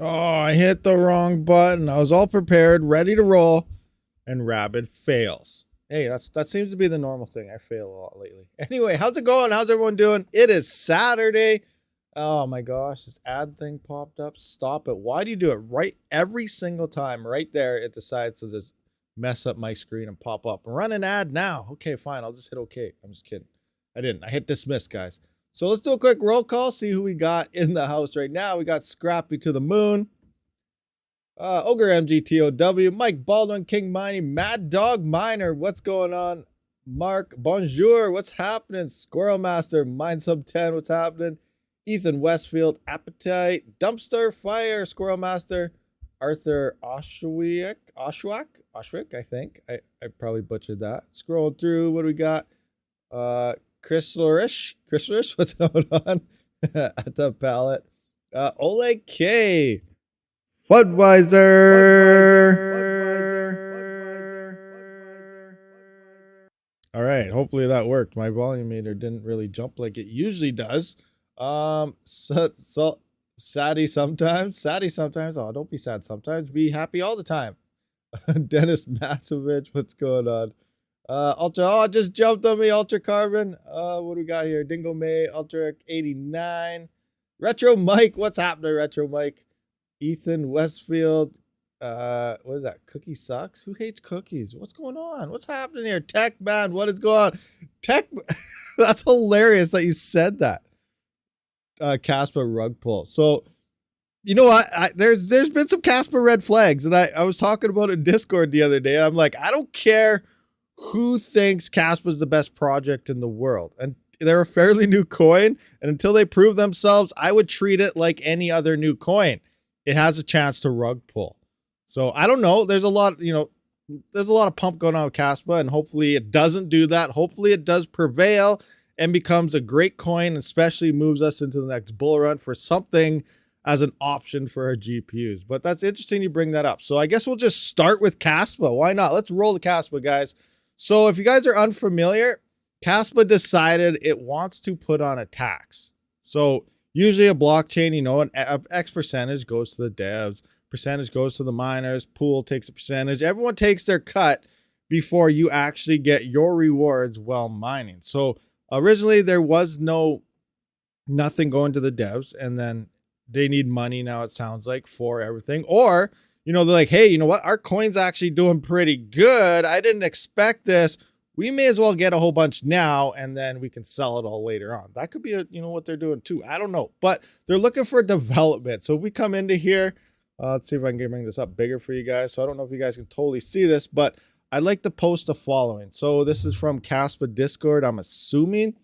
Oh, I hit the wrong button. I was all prepared, ready to roll, and Rabid fails. Hey, that seems to be the normal thing. I fail a lot lately. Anyway, how's it going? How's everyone doing? It is Saturday. Oh my gosh, this ad thing popped up. Stop it. Why do you do it right every single time? Right there, it decides to just mess up my screen and pop up. Run an ad now. Okay, fine. I'll just hit OK. I'm just kidding. I didn't. I hit dismiss, guys. So let's do a quick roll call, see who we got in the house right now. We got Scrappy to the Moon, Ogre MGTOW, Mike Baldwin, King Mining, Mad Dog Miner, what's going on? Mark, bonjour, what's happening? Squirrel Master, Mine Sub 10, what's happening? Ethan Westfield, Appetite, Dumpster Fire, Squirrel Master, Arthur Oshwick, I think. I probably butchered that. Scrolling through, what do we got? Chryslerish, what's going on at the palette? Oleg K, Budweiser. All right, hopefully that worked. My volume meter didn't really jump like it usually does. So saddy sometimes. Oh, don't be sad sometimes. Be happy all the time. Dennis Matovich, what's going on? Ultra, just jumped on me, Ultra Carbon. What do we got here? Dingo May, Ultra 89. Retro Mike, what's happening, Retro Mike? Ethan Westfield, what is that? Cookie sucks? Who hates cookies? What's going on? What's happening here? Tech Man, what is going on? Tech, that's hilarious that you said that. Casper rug pull. So, you know what? There's been some Casper red flags, and I was talking about it in Discord the other day. And I'm like, I don't care who thinks Casper's the best project in the world, and they're a fairly new coin. And until they prove themselves, I would treat it like any other new coin. It has a chance to rug pull. So I don't know. There's a lot of pump going on with Casper, and hopefully it doesn't do that. Hopefully it does prevail and becomes a great coin, especially moves us into the next bull run for something as an option for our GPUs. But that's interesting you bring that up. So I guess we'll just start with Casper. Why not? Let's roll the Casper, guys. So if you guys are unfamiliar, Casper decided it wants to put on a tax. So usually a blockchain, an X percentage goes to the devs, percentage goes to the miners, pool takes a percentage. Everyone takes their cut before you actually get your rewards while mining. So originally there was nothing going to the devs, and then they need money now, it sounds like, for everything. Or, they're like, hey, you know what? Our coin's actually doing pretty good. I didn't expect this. We may as well get a whole bunch now, and then we can sell it all later on. That could be what they're doing too. I don't know, but they're looking for development. So if we come into here, let's see if I can bring this up bigger for you guys. So I don't know if you guys can totally see this, but I'd like to post the following. So this is from Casper Discord, I'm assuming,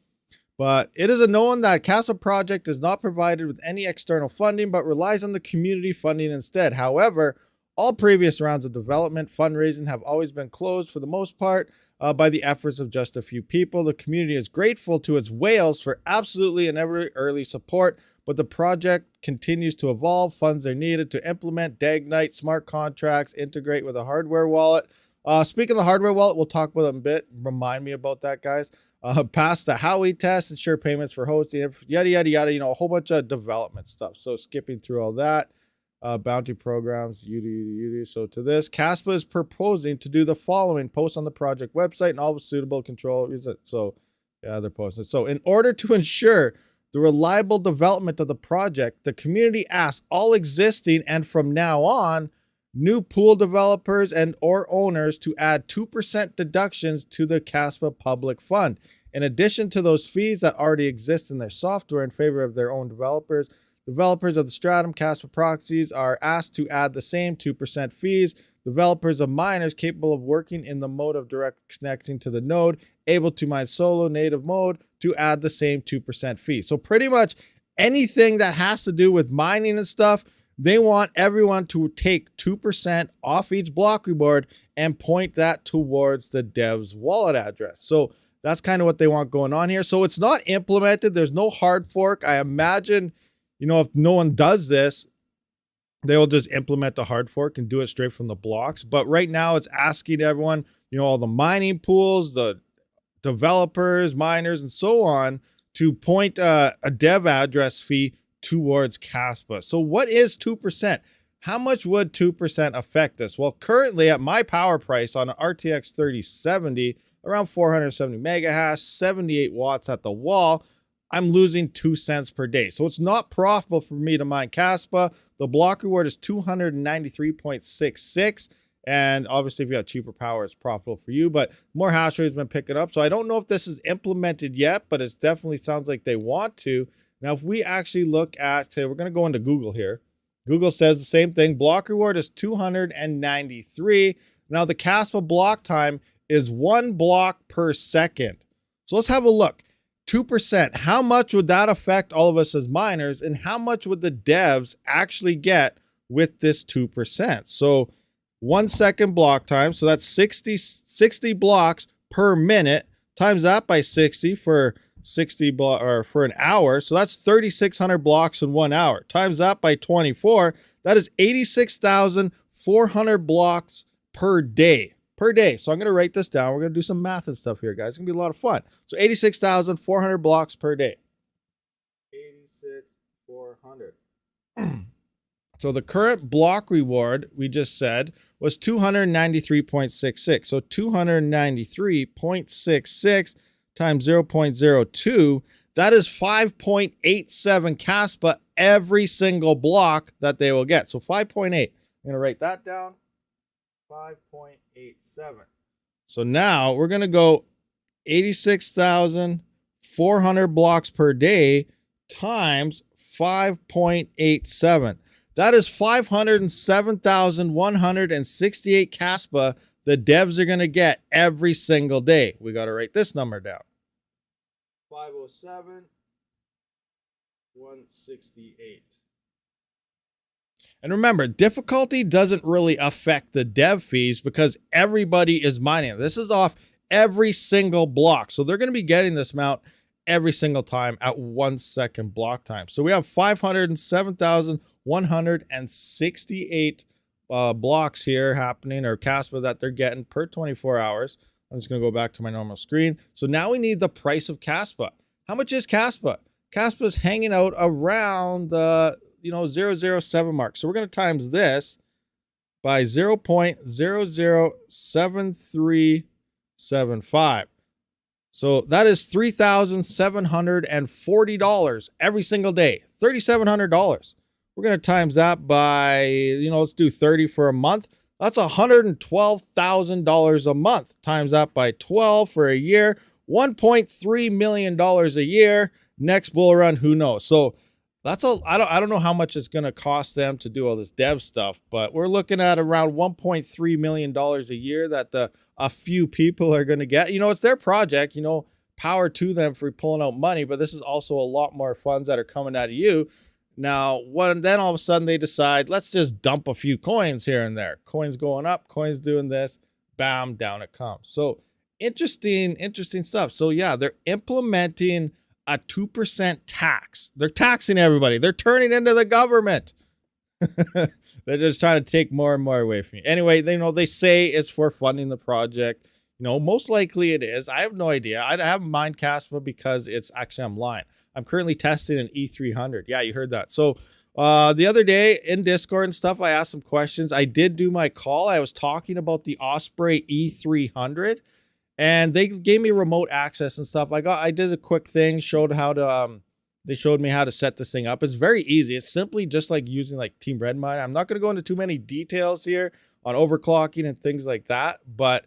but it is a known that Casper project is not provided with any external funding, but relies on the community funding instead. However, all previous rounds of development fundraising have always been closed for the most part by the efforts of just a few people. The community is grateful to its whales for absolutely and every early support, but the project continues to evolve. Funds are needed to implement Dagnite, smart contracts, integrate with a hardware wallet. Speaking of the hardware wallet, we'll talk about it in a bit. Remind me about that, guys. Pass the Howey test, ensure payments for hosting, yada, yada, yada, a whole bunch of development stuff. So skipping through all that. Bounty programs, So to this, Casper is proposing to do the following: post on the project website and all suitable control. So yeah, they're posting. So in order to ensure the reliable development of the project, the community asks all existing and from now on new pool developers and or owners to add 2% deductions to the Casper public fund. In addition to those fees that already exist in their software in favor of their own developers, developers of the Stratum Casper proxies are asked to add the same 2% fees. Developers of miners capable of working in the mode of direct connecting to the node, able to mine solo native mode, to add the same 2% fee. So pretty much anything that has to do with mining and stuff, they want everyone to take 2% off each block reward and point that towards the dev's wallet address. So that's kind of what they want going on here. So it's not implemented. There's no hard fork. I imagine, if no one does this, they will just implement the hard fork and do it straight from the blocks. But right now it's asking everyone, all the mining pools, the developers, miners, and so on, to point a dev address fee towards Caspa. So what is 2%? How much would 2% affect this? Well, currently at my power price on an RTX 3070, around 470 mega hash, 78 watts at the wall, I'm losing 2 cents per day. So it's not profitable for me to mine Caspa. The block reward is 293.66. And obviously, if you have cheaper power, it's profitable for you. But more hash rate has been picking up. So I don't know if this is implemented yet, but it definitely sounds like they want to. Now, if we actually look at, say, we're going to go into Google here. Google says the same thing. Block reward is 293. Now, the Caspa block time is 1 block per second. So let's have a look. 2%. How much would that affect all of us as miners? And how much would the devs actually get with this 2%? So 1 second block time. So that's 60 blocks per minute. Times that by 60 for 60 or for an hour. So that's 3,600 blocks in 1 hour. Times that by 24. That is 86,400 blocks per day. So I'm going to write this down. We're going to do some math and stuff here, guys. It's going to be a lot of fun. So 86,400 blocks per day. 86,400. So the current block reward, we just said, was 293.66. So 293.66 times 0.02, that is 5.87 Caspa every single block that they will get. So 5.8. I'm going to write that down. 5.87. So now we're going to go 86,400 blocks per day times 5.87. That is 507,168 Caspa the devs are going to get every single day. We got to write this number down. 507,168. And remember, difficulty doesn't really affect the dev fees because everybody is mining. This is off every single block. So they're going to be getting this amount every single time at 1 second block time. So we have 507,168 blocks here happening, or Caspa that they're getting per 24 hours. I'm just going to go back to my normal screen. So now we need the price of Caspa. How much is Caspa? Caspa is hanging out around the 0.007 mark. So we're going to times this by 0.007375. So that is $3,740 every single day. $3,700. We're going to times that by, let's do 30 for a month. That's $112,000 a month. Times that by 12 for a year. $1.3 million a year. Next bull run, who knows? So that's I don't know how much it's going to cost them to do all this dev stuff, but we're looking at around $1.3 million a year that a few people are going to get. It's their project, power to them for pulling out money, but this is also a lot more funds that are coming out of you. Now, then all of a sudden they decide, let's just dump a few coins here and there. Coins going up, coins doing this, bam, down it comes. So interesting stuff. So yeah, they're implementing a 2% tax. They're taxing everybody. They're turning into the government. They're just trying to take more and more away from you. Anyway, they say it's for funding the project. Most likely it is. I have no idea. I haven't mined Caspa because I'm lying. I'm currently testing an E300. Yeah, you heard that. So the other day in Discord and stuff, I asked some questions. I did do my call. I was talking about the Osprey E300. And they gave me remote access and stuff. I did a quick thing, they showed me how to set this thing up. It's very easy. It's simply just like using Team Red Mine. I'm not going to go into too many details here on overclocking and things like that, but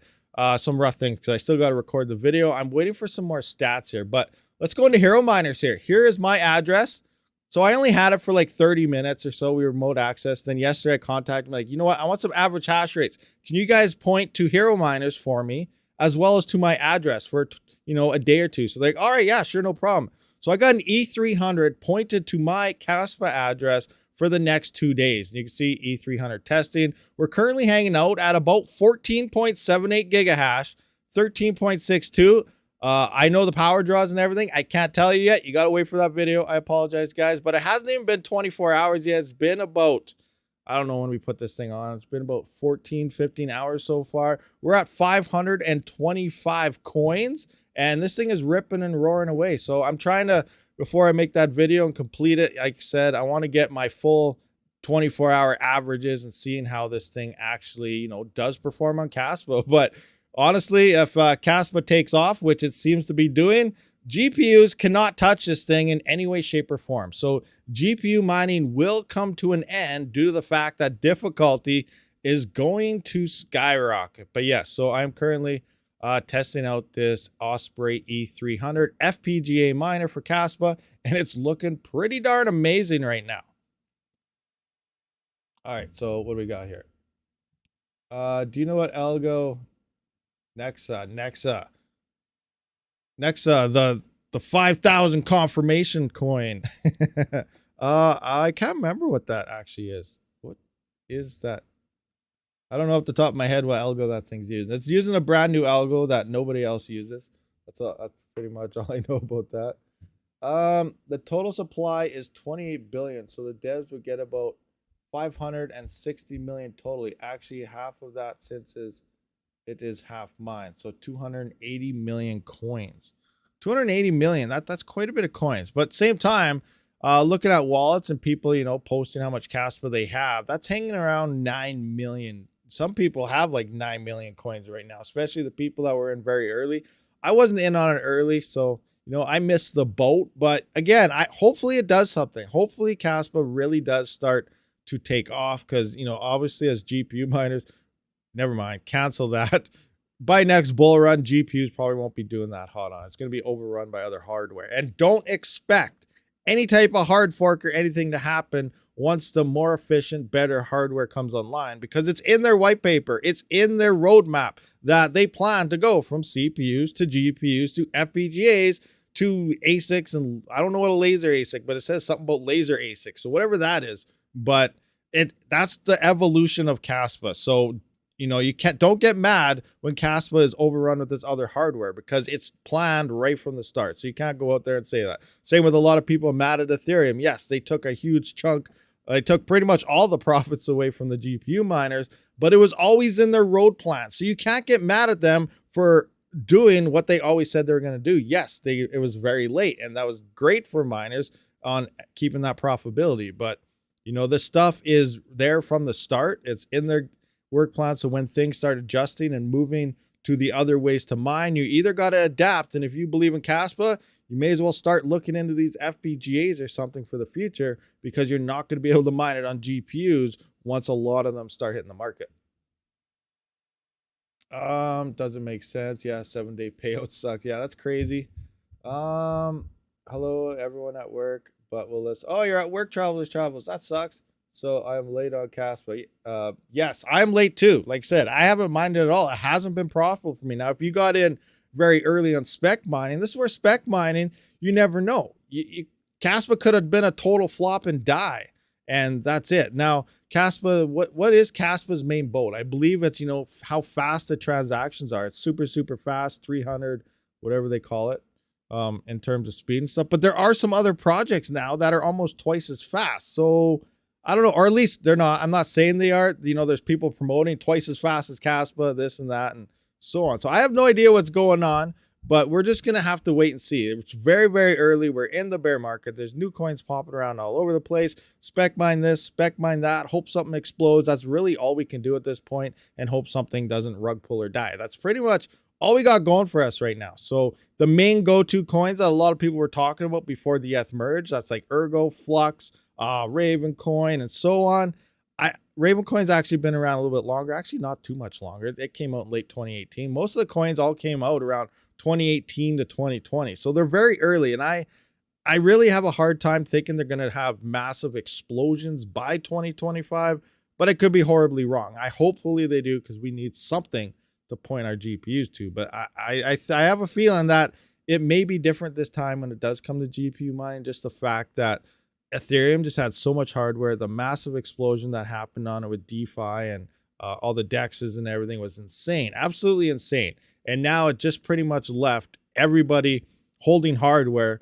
some rough things because I still got to record the video. I'm waiting for some more stats here, but let's go into Hero Miners here. Here is my address. So I only had it for 30 minutes or so. We were remote access. Then yesterday I contacted them you know what? I want some average hash rates. Can you guys point to Hero Miners for me, as well as to my address for, a day or two? So they're like, all right, yeah, sure, no problem. So I got an E300 pointed to my Caspa address for the next 2 days. And you can see E300 testing. We're currently hanging out at about 14.78 gigahash, 13.62. I know the power draws and everything. I can't tell you yet. You got to wait for that video. I apologize, guys, but it hasn't even been 24 hours yet. It's been about I don't know when we put this thing on. It's been about 14, 15 hours so far. We're at 525 coins, and this thing is ripping and roaring away. So I'm trying to, before I make that video and complete it, like I said, I want to get my full 24-hour averages and seeing how this thing actually, you know, does perform on Caspa. But honestly, if Caspa takes off, which it seems to be doing, GPUs cannot touch this thing in any way, shape, or form. So GPU mining will come to an end due to the fact that difficulty is going to skyrocket. But yes, so I'm currently testing out this Osprey E300 FPGA miner for Caspa, and it's looking pretty darn amazing right now. All right, so what do we got here? Do you know what algo? Nexa, the 5,000 confirmation coin. I can't remember what that actually is. What is that? I don't know off the top of my head what algo that thing's using. It's using a brand new algo that nobody else uses. That's pretty much all I know about that. The total supply is 28 billion, so the devs would get about 560 million totally. Actually, half of that, since it is half mine, so 280 million coins. 280 million, that's quite a bit of coins. But same time, looking at wallets and people, you know, posting how much Caspa they have, that's hanging around 9 million. Some people have like 9 million coins right now, especially the people that were in very early. I wasn't in on it early, so you know, I missed the boat. But again, hopefully it does something. Hopefully Caspa really does start to take off, because, you know, obviously as GPU miners, never mind, cancel that. By next bull run, GPUs probably won't be doing that hot on. It's going to be overrun by other hardware. And don't expect any type of hard fork or anything to happen once the more efficient, better hardware comes online, because it's in their white paper. It's in their roadmap that they plan to go from CPUs to GPUs to FPGAs to ASICs. And I don't know what a laser ASIC, but it says something about laser ASIC. So whatever that is, but that's the evolution of Caspa. So, you know, don't get mad when Caspa is overrun with this other hardware, because it's planned right from the start. So you can't go out there and say that. Same with a lot of people mad at Ethereum. Yes, they took a huge chunk. They took pretty much all the profits away from the GPU miners, but it was always in their road plan. So you can't get mad at them for doing what they always said they were going to do. Yes, it was very late, and that was great for miners on keeping that profitability. But, you know, this stuff is there from the start. It's in their work plan. So when things start adjusting and moving to the other ways to mine, you either got to adapt. And if you believe in Caspa, you may as well start looking into these FPGAs or something for the future, because you're not going to be able to mine it on GPUs once a lot of them start hitting the market. Doesn't make sense. Yeah, 7-day payouts suck. Yeah, that's crazy. Hello everyone at work, but we'll listen. Oh, you're at work, travelers. That sucks. So I'm late on Caspa. Yes, I'm late too. Like I said, I haven't mined it at all. It hasn't been profitable for me. Now, if you got in very early on spec mining, this is where spec mining, you never know. Caspa could have been a total flop and die, and that's it. Now, Caspa, what is Caspa's main boat? I believe it's, you know, how fast the transactions are. It's super, super fast, 300, whatever they call it, in terms of speed and stuff. But there are some other projects now that are almost twice as fast. So I don't know, or at least they're not. I'm not saying they are. You know, there's people promoting twice as fast as Caspa, this and that, and so on. So I have no idea what's going on, but we're just going to have to wait and see. It's very, very early. We're in the bear market. There's new coins popping around all over the place. Spec mine this, spec mine that, hope something explodes. That's really all we can do at this point, and hope something doesn't rug pull or die. That's pretty much all we got going for us right now. So the main go-to coins that a lot of people were talking about before the ETH merge, that's like Ergo, Flux, Raven coin, and so on. Raven coin's actually been around a little bit longer. Actually, not too much longer. It came out in late 2018. Most of the coins all came out around 2018 to 2020. So they're very early. And I really have a hard time thinking they're going to have massive explosions by 2025, but it could be horribly wrong. Hopefully they do, because we need something to point our GPUs to. But I have a feeling that it may be different this time when it does come to GPU mining. Just the fact that Ethereum just had so much hardware, the massive explosion that happened on it with DeFi and all the DEXs and everything was insane, absolutely insane. And now it just pretty much left everybody holding hardware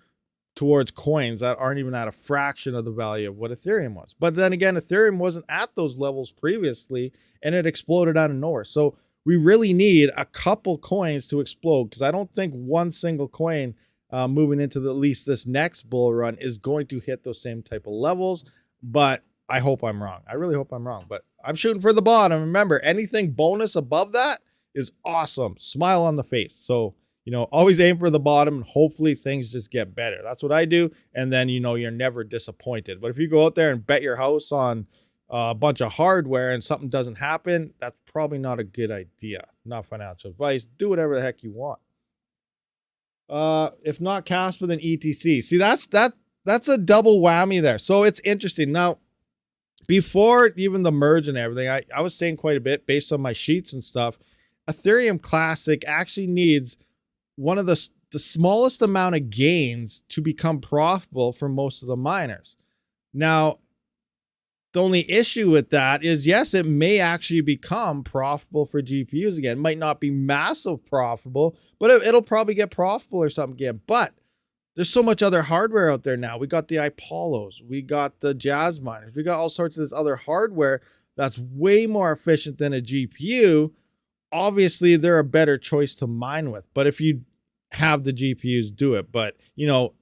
towards coins that aren't even at a fraction of the value of what Ethereum was. But then again, Ethereum wasn't at those levels previously, and it exploded out of nowhere. So we really need a couple coins to explode, because I don't think one single coin moving into at least this next bull run is going to hit those same type of levels. But I hope I'm wrong. I really hope I'm wrong. But I'm shooting for the bottom. Remember, anything bonus above that is awesome. Smile on the face. So, always aim for the bottom, and hopefully things just get better. That's what I do. And then, you're never disappointed. But if you go out there and bet your house on a bunch of hardware and something doesn't happen, that's probably not a good idea. Not financial advice. Do whatever the heck you want. If not Casper, then ETC. See, that's a double whammy there. So it's interesting. Now, before even the merge and everything, I was saying quite a bit based on my sheets and stuff. Ethereum Classic actually needs one of the smallest amount of gains to become profitable for most of the miners. Now, the only issue with that is, yes, it may actually become profitable for GPUs again. It might not be massive profitable, but it'll probably get profitable or something again. But there's so much other hardware out there now. We got the Ipollos, we got the Jazz miners, we got all sorts of this other hardware that's way more efficient than a GPU. Obviously, they're a better choice to mine with. But if you have the GPUs, do it. But,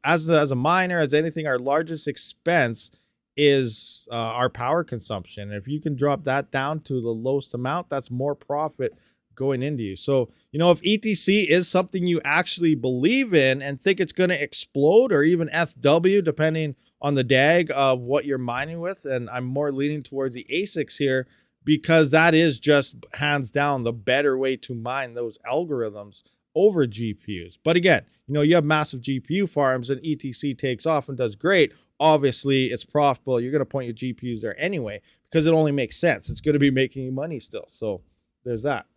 as a miner, as anything, our largest expense is our power consumption. And if you can drop that down to the lowest amount, that's more profit going into you. So, if ETC is something you actually believe in and think it's going to explode, or even FW, depending on the DAG of what you're mining with, and I'm more leaning towards the ASICs here, because that is just hands down the better way to mine those algorithms over GPUs. But again, you have massive GPU farms and ETC takes off and does great. Obviously, it's profitable. You're going to point your GPUs there anyway, because it only makes sense. It's going to be making you money still. So there's that.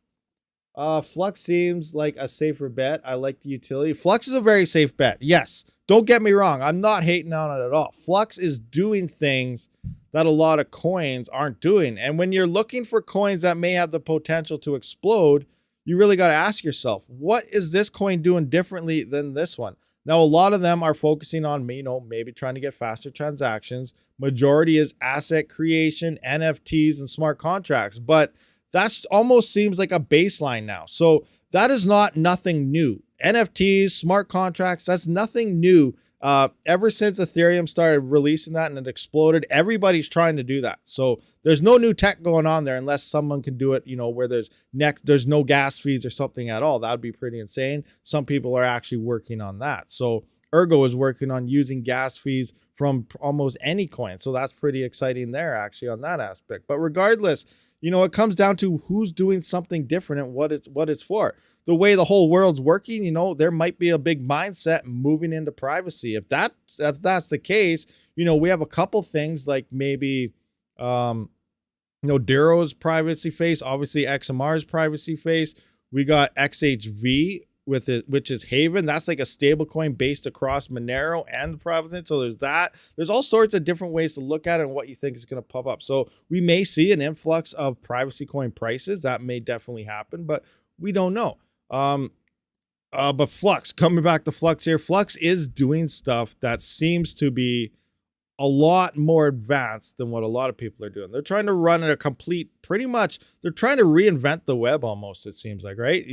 Flux seems like a safer bet. I like the utility. Flux is a very safe bet. Yes. Don't get me wrong. I'm not hating on it at all. Flux is doing things that a lot of coins aren't doing. And when you're looking for coins that may have the potential to explode, you really got to ask yourself, what is this coin doing differently than this one? Now, a lot of them are focusing on, maybe trying to get faster transactions. Majority is asset creation, NFTs, and smart contracts. But that almost seems like a baseline now. So that is nothing new. NFTs, smart contracts, that's nothing new. Ever since Ethereum started releasing that and it exploded, everybody's trying to do that. So there's no new tech going on there unless someone can do it, where there's no gas fees or something at all. That would be pretty insane. Some people are actually working on that. So Ergo is working on using gas fees from almost any coin. So that's pretty exciting there actually on that aspect. But regardless, it comes down to who's doing something different and what it's for. The way the whole world's working, there might be a big mindset moving into privacy. If that's the case, we have a couple things like maybe, Duro's privacy face, obviously XMR's privacy face. We got XHV with it, which is Haven. That's like a stable coin based across Monero and the private. So there's that. There's all sorts of different ways to look at it and what you think is going to pop up. So we may see an influx of privacy coin prices. That may definitely happen, but we don't know. But Flux, coming back to Flux here, Flux is doing stuff that seems to be a lot more advanced than what a lot of people are doing. They're trying to run they're trying to reinvent the web almost, it seems like, right?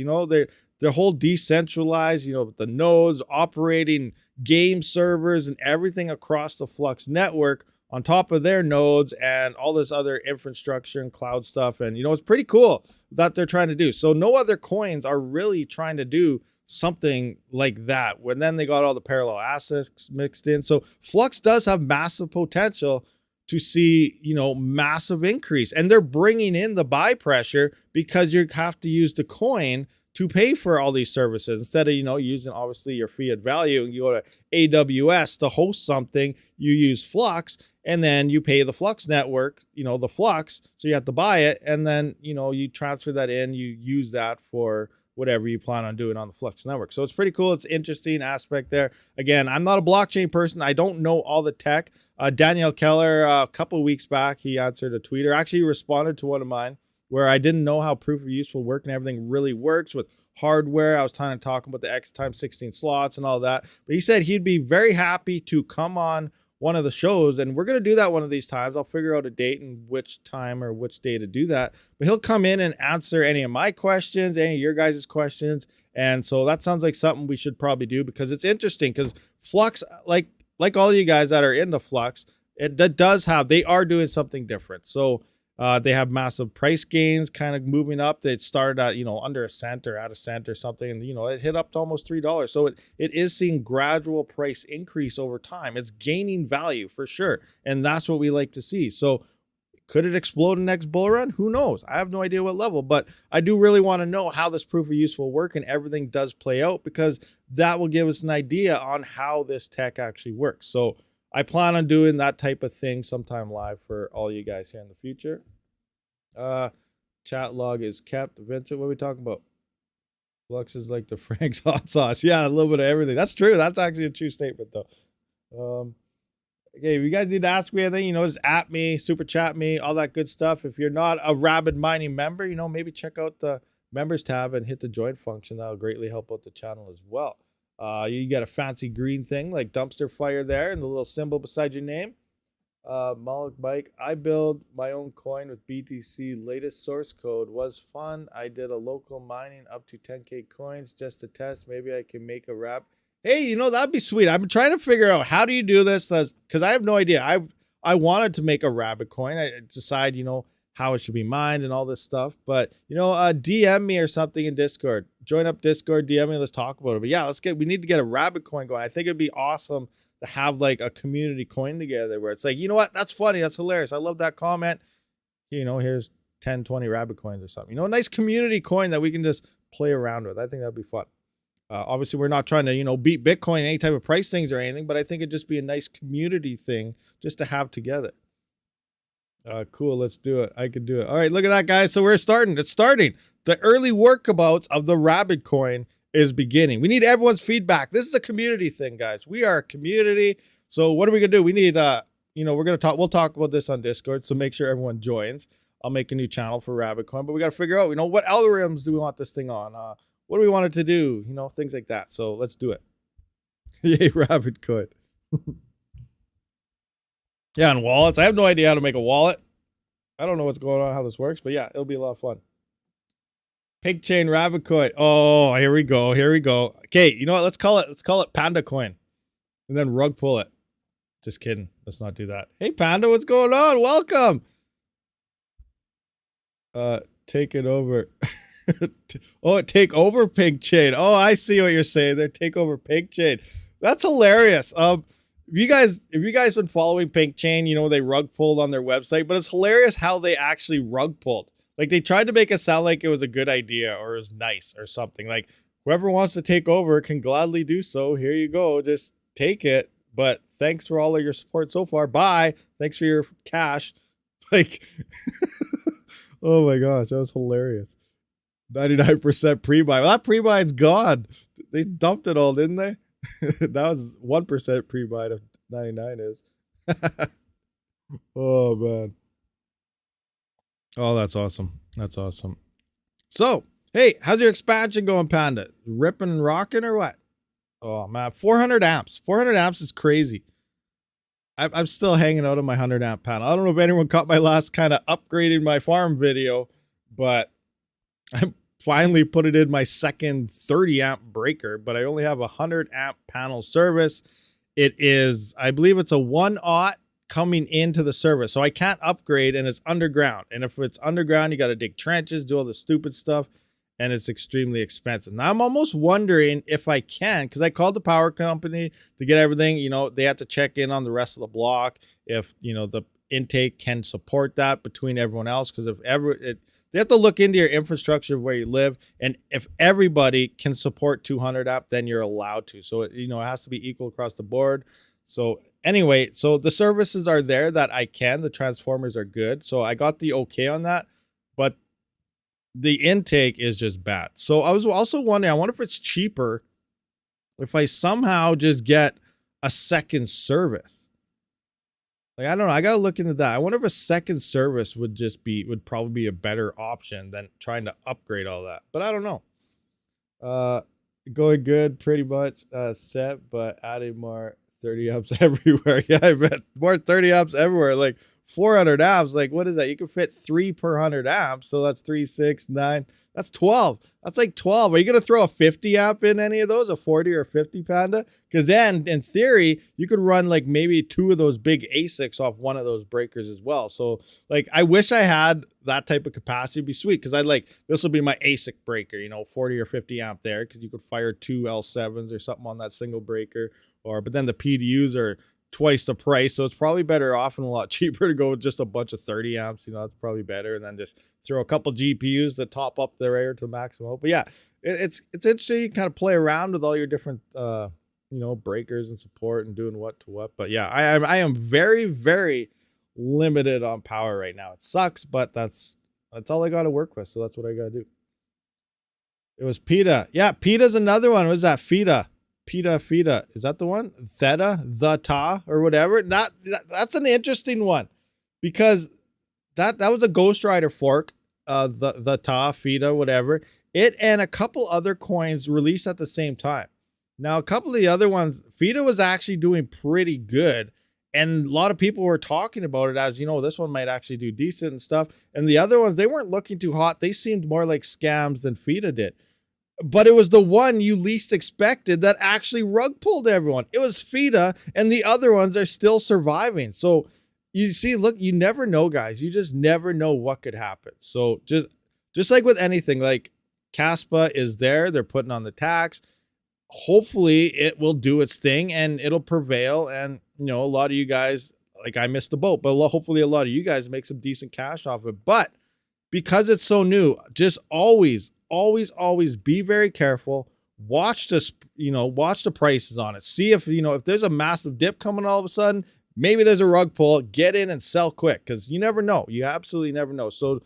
They're whole decentralized, the nodes operating game servers and everything across the Flux network on top of their nodes and all this other infrastructure and cloud stuff. And, it's pretty cool that they're trying to do. So no other coins are really trying to do something like that. When then they got all the parallel assets mixed in. So Flux does have massive potential to see, massive increase. And they're bringing in the buy pressure because you have to use the coin to pay for all these services instead of, using obviously your fiat value. You go to AWS to host something, you use Flux, and then you pay the Flux network, the Flux. So you have to buy it. And then, you transfer that in, you use that for whatever you plan on doing on the Flux network. So it's pretty cool. It's an interesting aspect there. Again, I'm not a blockchain person. I don't know all the tech. Daniel Keller, a couple of weeks back, he answered a tweet, or actually responded to one of mine where I didn't know how proof of use will work and everything really works with hardware. I was trying to talk about the X times 16 slots and all that. But he said he'd be very happy to come on one of the shows, and we're going to do that one of these times. I'll figure out a date and which time or which day to do that. But he'll come in and answer any of my questions, any of your guys' questions. And so that sounds like something we should probably do, because it's interesting, because Flux, like all you guys that are into Flux, they are doing something different. So they have massive price gains kind of moving up. They started at, under a cent or at a cent or something. And, it hit up to almost $3. So it is seeing gradual price increase over time. It's gaining value for sure. And that's what we like to see. So could it explode in the next bull run? Who knows? I have no idea what level, but I do really want to know how this proof of use will work and everything does play out, because that will give us an idea on how this tech actually works. So I plan on doing that type of thing sometime live for all you guys here in the future. Chat log is kept. Vincent, what are we talking about? Flux is like the Frank's hot sauce. Yeah, a little bit of everything. That's true. That's actually a true statement, though. Okay, if you guys need to ask me anything, just at me, super chat me, all that good stuff. If you're not a Rabid Mining member, maybe check out the members tab and hit the join function. That'll greatly help out the channel as well. You got a fancy green thing like dumpster fire there and the little symbol beside your name. Malik Mike, I build my own coin with BTC latest source code. Was fun. I did a local mining up to 10k coins just to test. Maybe I can make a wrap. Hey, that'd be sweet. I've been trying to figure out, how do you do this? Because I have no idea. I wanted to make a Rabid coin. I decide, how it should be mined and all this stuff. But, DM me or something in Discord. Join up Discord, DM me, let's talk about it. But yeah, we need to get a Rabid coin going. I think it'd be awesome to have like a community coin together where it's like, you know what? That's funny. That's hilarious. I love that comment. Here's 10, 20 Rabid coins or something. A nice community coin that we can just play around with. I think that'd be fun. Obviously, we're not trying to, beat Bitcoin, any type of price things or anything, but I think it'd just be a nice community thing just to have together. Cool. Let's do it. I could do it. All right. Look at that, guys. So it's starting. The early workabouts of the Rabid coin is beginning. We need everyone's feedback. This is a community thing, guys. We are a community. So what are we going to do? We need, we'll talk about this on Discord. So make sure everyone joins. I'll make a new channel for Rabid coin, but we got to figure out, what algorithms do we want this thing on? What do we want it to do? Things like that. So let's do it. Yay, Rabid coin. Yeah, and wallets. I have no idea how to make a wallet. I don't know what's going on, how this works, but yeah, it'll be a lot of fun. Pig chain Rabid coin. Oh, here we go. Okay, you know what? Let's call it Panda coin, and then rug pull it. Just kidding. Let's not do that. Hey, Panda, what's going on? Welcome. Take it over. Take over Pig chain. Oh, I see what you're saying there. Take over Pig chain. That's hilarious. If you guys been following Pink Chain, they rug pulled on their website, but it's hilarious how they actually rug pulled. Like, they tried to make it sound like it was a good idea or it was nice or something. Like, whoever wants to take over can gladly do so. Here you go. Just take it. But thanks for all of your support so far. Bye. Thanks for your cash. Like, oh my gosh, that was hilarious. 99% pre-buy. Well, that pre-buy's gone. They dumped it all, didn't they? That was 1% pre-buy to 99 is. Oh man. Oh, that's awesome. That's awesome. So, hey, how's your expansion going, Panda? Ripping and rocking or what? Oh man, 400 amps. 400 amps is crazy. I'm still hanging out on my 100 amp panel. I don't know if anyone caught my last kind of upgrading my farm video, but I finally put it in my second 30 amp breaker, but I only have a 100 amp panel service. It is, I believe it's a 1-aught coming into the service. So I can't upgrade, and it's underground. And if it's underground, you got to dig trenches, do all the stupid stuff, and it's extremely expensive. Now I'm almost wondering if I can, because I called the power company to get everything, they have to check in on the rest of the block. If, the intake can support that between everyone else, because they have to look into your infrastructure where you live, and if everybody can support 200 amp, then you're allowed to. So it has to be equal across the board. So anyway, so the services are there that I can. The transformers are good, so I got the okay on that, but the intake is just bad. So I was also wondering, I wonder if it's cheaper if I somehow just get a second service. Like, I don't know. I got to look into that. I wonder if a second service would probably be a better option than trying to upgrade all that. But I don't know. Going good, pretty much set, but adding more 30 amps everywhere. Yeah, I bet more 30 amps everywhere. Like 400 amps. Like, what is that? You can fit 3 per 100 amps. So that's 3, 6, 9. That's 12. That's like 12. Are you going to throw a 50 amp in any of those, a 40 or 50 Panda? Because then in theory, you could run like maybe 2 of those big ASICs off one of those breakers as well. So like, I wish I had that type of capacity. It'd be sweet. Because this will be my ASIC breaker, 40 or 50 amp there. Because you could fire 2 L7s or something on that single breaker. But then the PDUs are twice the price, so it's probably better off and a lot cheaper to go with just a bunch of 30 amps. That's probably better, and then just throw a couple GPUs that top up their air to the maximum. But yeah, it's interesting. You kind of play around with all your different breakers and support and doing what to what. But yeah, I am very, very limited on power right now. It sucks, but that's all I got to work with, so that's what I got to do. It was PETA. Yeah, PETA's another one. What is that? PETA. Is that the one? Theta, the Ta, or whatever. That's an interesting one, because that was a Ghost Rider fork. The Ta, PETA, whatever. It and a couple other coins released at the same time. Now, a couple of the other ones, PETA was actually doing pretty good. And a lot of people were talking about it as, this one might actually do decent and stuff. And the other ones, they weren't looking too hot. They seemed more like scams than PETA did. But it was the one you least expected that actually rug pulled everyone. It was PETA, and the other ones are still surviving. So you see, look, you never know, guys. You just never know what could happen. So just like with anything, like Caspa is there. They're putting on the tax. Hopefully it will do its thing and it'll prevail. And, a lot of you guys, like, I missed the boat, but hopefully a lot of you guys make some decent cash off it. But because it's so new, just always be very careful. Watch the prices on it. See if there's a massive dip coming all of a sudden, maybe there's a rug pull. Get in and sell quick, because you never know. You absolutely never know. So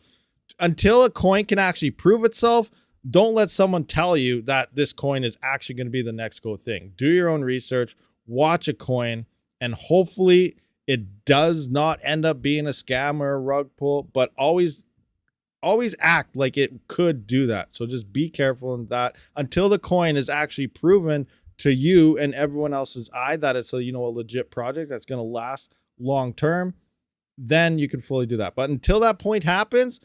until a coin can actually prove itself, don't let someone tell you that this coin is actually going to be the next go thing. Do your own research, watch a coin, and hopefully it does not end up being a scam or a rug pull, but always act like it could do that. So just be careful in that until the coin is actually proven to you and everyone else's eye that it's a legit project that's going to last long term. Then you can fully do that. But until that point happens,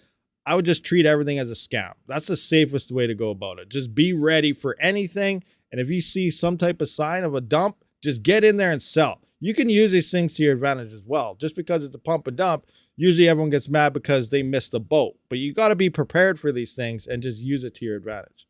I would just treat everything as a scam. That's the safest way to go about it. Just be ready for anything. And if you see some type of sign of a dump, just get in there and sell. You can use these things to your advantage as well. Just because it's a pump and dump, usually everyone gets mad because they missed the boat. But you got to be prepared for these things and just use it to your advantage.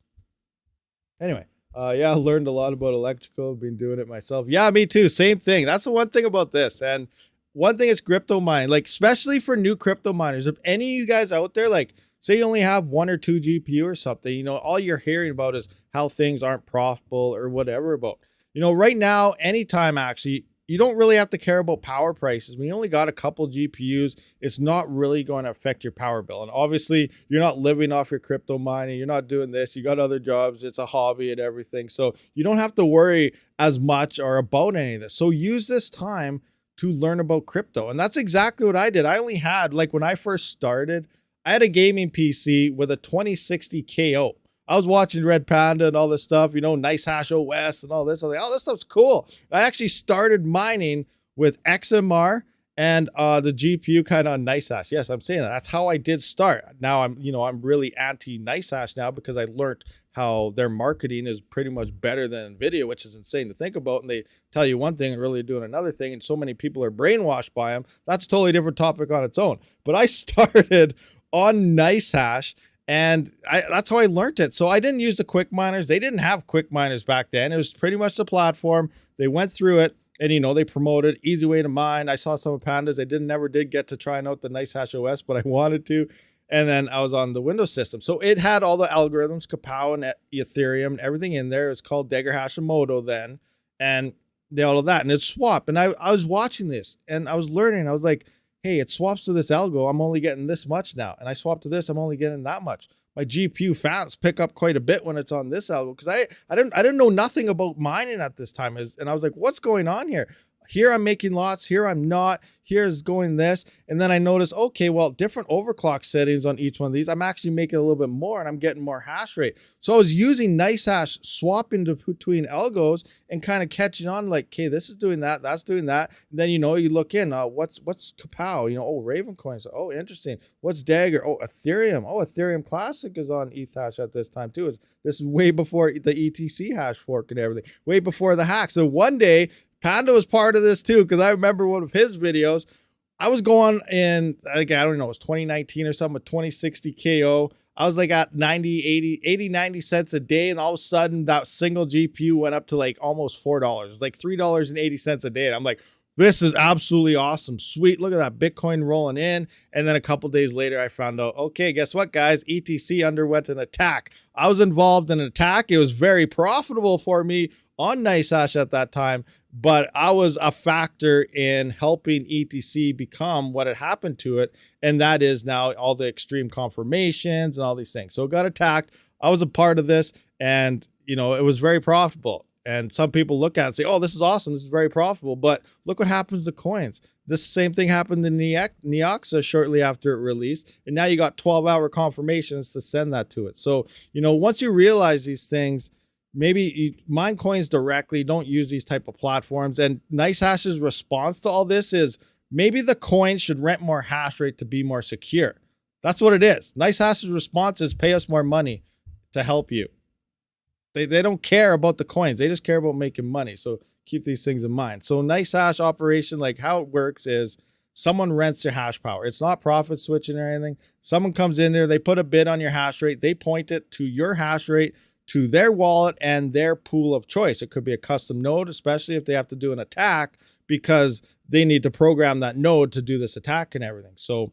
Anyway, I learned a lot about electrical. Been doing it myself. Yeah, me too. Same thing. That's the one thing about this. And one thing is crypto mining, like especially for new crypto miners. If any of you guys out there, like say you only have 1 or 2 GPU or something, all you're hearing about is how things aren't profitable or whatever about, right now, anytime actually, you don't really have to care about power prices. When you only got a couple GPUs, it's not really going to affect your power bill. And obviously, you're not living off your crypto mining. You're not doing this. You got other jobs. It's a hobby and everything. So you don't have to worry as much or about any of this. So use this time to learn about crypto. And that's exactly what I did. I only had, like when I first started, I had a gaming PC with a 2060 KO. I was watching Red Panda and all this stuff, Nice Hash OS and all this. I was like, oh, this stuff's cool. I actually started mining with XMR and the GPU kind of on Nice Hash. Yes, I'm saying that. That's how I did start. Now I'm really anti Nice Hash now because I learned how their marketing is pretty much better than NVIDIA, which is insane to think about. And they tell you one thing and really doing another thing. And so many people are brainwashed by them. That's a totally different topic on its own. But I started on Nice Hash. And that's how I learned it. So I didn't use the quick miners. They didn't have quick miners back then. It was pretty much the platform. They went through it and, they promoted easy way to mine. I saw some of Pandas. I never did get to trying out the Nice Hash OS, but I wanted to. And then I was on the Windows system. So it had all the algorithms, Kapow and Ethereum and everything in there. It was called Dagger Hashimoto then. And all of that. And it swapped. And I was watching this and I was learning. I was like, hey, it swaps to this algo. I'm only getting this much now. And I swap to this. I'm only getting that much. My GPU fans pick up quite a bit when it's on this algo because I didn't know nothing about mining at this time. And I was like, what's going on here? here I'm making lots, here I'm not, here's going this. And then I notice, okay, well, different overclock settings on each one of these, I'm actually making a little bit more and I'm getting more hash rate. So I was using NiceHash, swapping between algos and kind of catching on like, okay, this is doing that, that's doing that. And then, you know, you look in, what's Kapow, you know, oh, Raven coins, oh, interesting. What's Dagger? Oh, Ethereum. Oh, Ethereum Classic is on ETH hash at this time too. This is way before the ETC hash fork and everything, way before the hack. So one day, Panda was part of this too, because I remember one of his videos. I was going in, like, I don't know, it was 2019 or something, with 2060 KO. I was like at 90 cents a day. And all of a sudden that single GPU went up to like almost $4. It was like $3.80 a day. And I'm like, this is absolutely awesome. Sweet. Look at that Bitcoin rolling in. And then a couple days later, I found out, okay, guess what, guys? ETC underwent an attack. I was involved in an attack. It was very profitable for me on NiceHash at that time, but I was a factor in helping ETC become what had happened to it. And that is now all the extreme confirmations and all these things. So it got attacked. I was a part of this, and, you know, it was very profitable. And some people look at it and say, oh, this is awesome, this is very profitable. But look what happens to coins. This same thing happened to Neoxa shortly after it released. And now you got 12-hour confirmations to send that to it. So, you know, once you realize these things, maybe you mine coins directly, don't use these type of platforms. And NiceHash's response to all this is maybe the coin should rent more hash rate to be more secure. That's what it is. NiceHash's response is pay us more money to help you. They don't care about the coins. They just care about making money. So keep these things in mind. So NiceHash operation, like how it works is someone rents your hash power. It's not profit switching or anything. Someone comes in there, they put a bid on your hash rate. They point it to your hash rate, to their wallet and their pool of choice. It could be a custom node, especially if they have to do an attack, because they need to program that node to do this attack and everything. So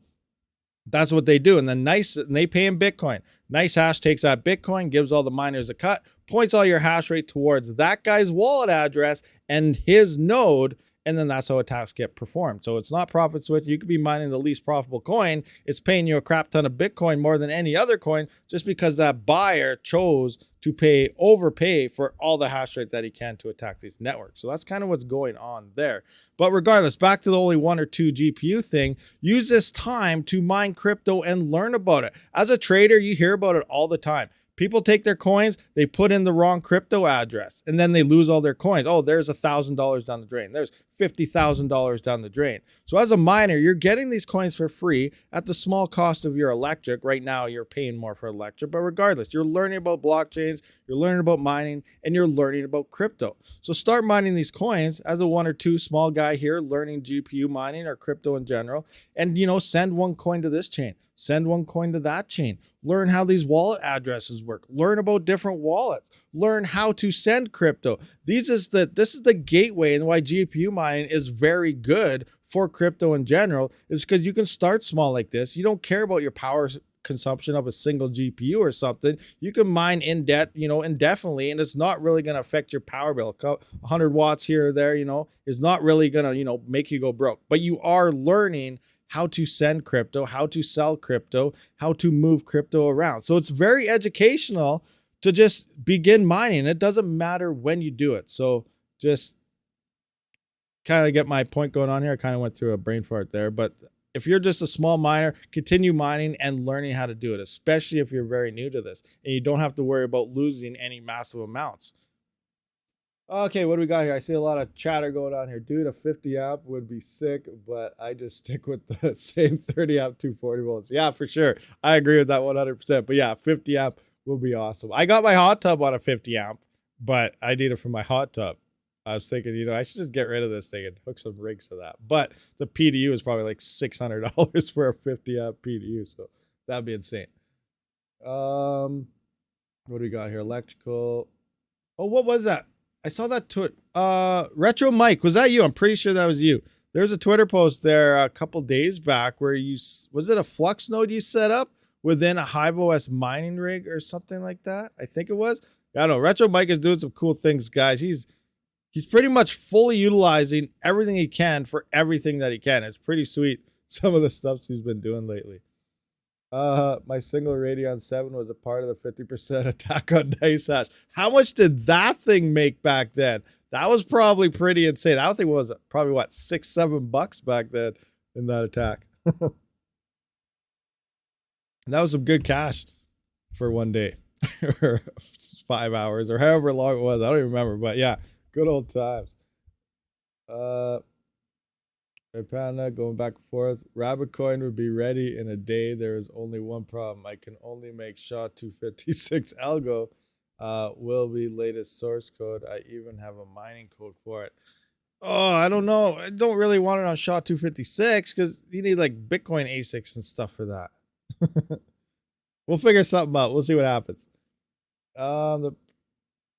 that's what they do. And then they pay in Bitcoin. NiceHash takes that Bitcoin, gives all the miners a cut, points all your hash rate towards that guy's wallet address and his node. And then that's how attacks get performed. So it's not profit switch. You could be mining the least profitable coin. It's paying you a crap ton of Bitcoin more than any other coin, just because that buyer chose to overpay for all the hash rate that he can to attack these networks. So that's kind of what's going on there. But regardless, back to the only 1 or 2 GPU thing, use this time to mine crypto and learn about it. As a trader, you hear about it all the time. People take their coins, they put in the wrong crypto address, and then they lose all their coins. Oh, there's $1,000 down the drain. There's $50,000 down the drain. So as a miner, you're getting these coins for free at the small cost of your electric. Right now, you're paying more for electric, but regardless, you're learning about blockchains, you're learning about mining, and you're learning about crypto. So start mining these coins as a 1 or 2 small guy here, learning GPU mining or crypto in general, and, you know, send 1 coin to this chain. Send 1 coin to that chain. Learn how these wallet addresses work. Learn about different wallets. Learn how to send crypto. This is the gateway, and why GPU mining is very good for crypto in general, is because you can start small like this. You don't care about your power consumption of a single GPU or something. You can mine indefinitely, and it's not really going to affect your power bill. 100 watts here or there, is not really going to, make you go broke. But you are learning how to send crypto, how to sell crypto, how to move crypto around. So it's very educational to just begin mining. It doesn't matter when you do it. So just kind of get my point going on here. I kind of went through a brain fart there, but if you're just a small miner, continue mining and learning how to do it, especially if you're very new to this and you don't have to worry about losing any massive amounts. Okay, what do we got here? I see a lot of chatter going on here. Dude, a 50 amp would be sick, but I just stick with the same 30 amp 240 volts. Yeah, for sure. I agree with that 100%. But yeah, 50 amp will be awesome. I got my hot tub on a 50 amp, but I need it for my hot tub. I was thinking, I should just get rid of this thing and hook some rigs to that. But the PDU is probably like $600 for a 50 amp PDU, so that'd be insane. What do we got here? Electrical. Oh, what was that? I saw that Retro Mike. Was that you? I'm pretty sure that was you. There's a Twitter post there a couple days back where was it a Flux node you set up within a HiveOS mining rig or something like that? I think it was. I don't know. Retro Mike is doing some cool things, guys. He's pretty much fully utilizing everything he can for everything that he can. It's pretty sweet, some of the stuff he's been doing lately. My single Radeon 7 was a part of the 50% attack on NiceHash. How much did that thing make back then? That was probably pretty insane. I don't think it was probably what, $6-7 back then in that attack. And that was some good cash for one day or 5 hours or however long it was. I don't even remember, but yeah, good old times. Panda going back and forth. Rabid coin would be ready in a day. There is only one problem. I can only make SHA-256 algo. Will be latest source code. I even have a mining code for it. Oh, I don't know. I don't really want it on SHA-256 because you need like Bitcoin ASICs and stuff for that. We'll figure something out. We'll see what happens.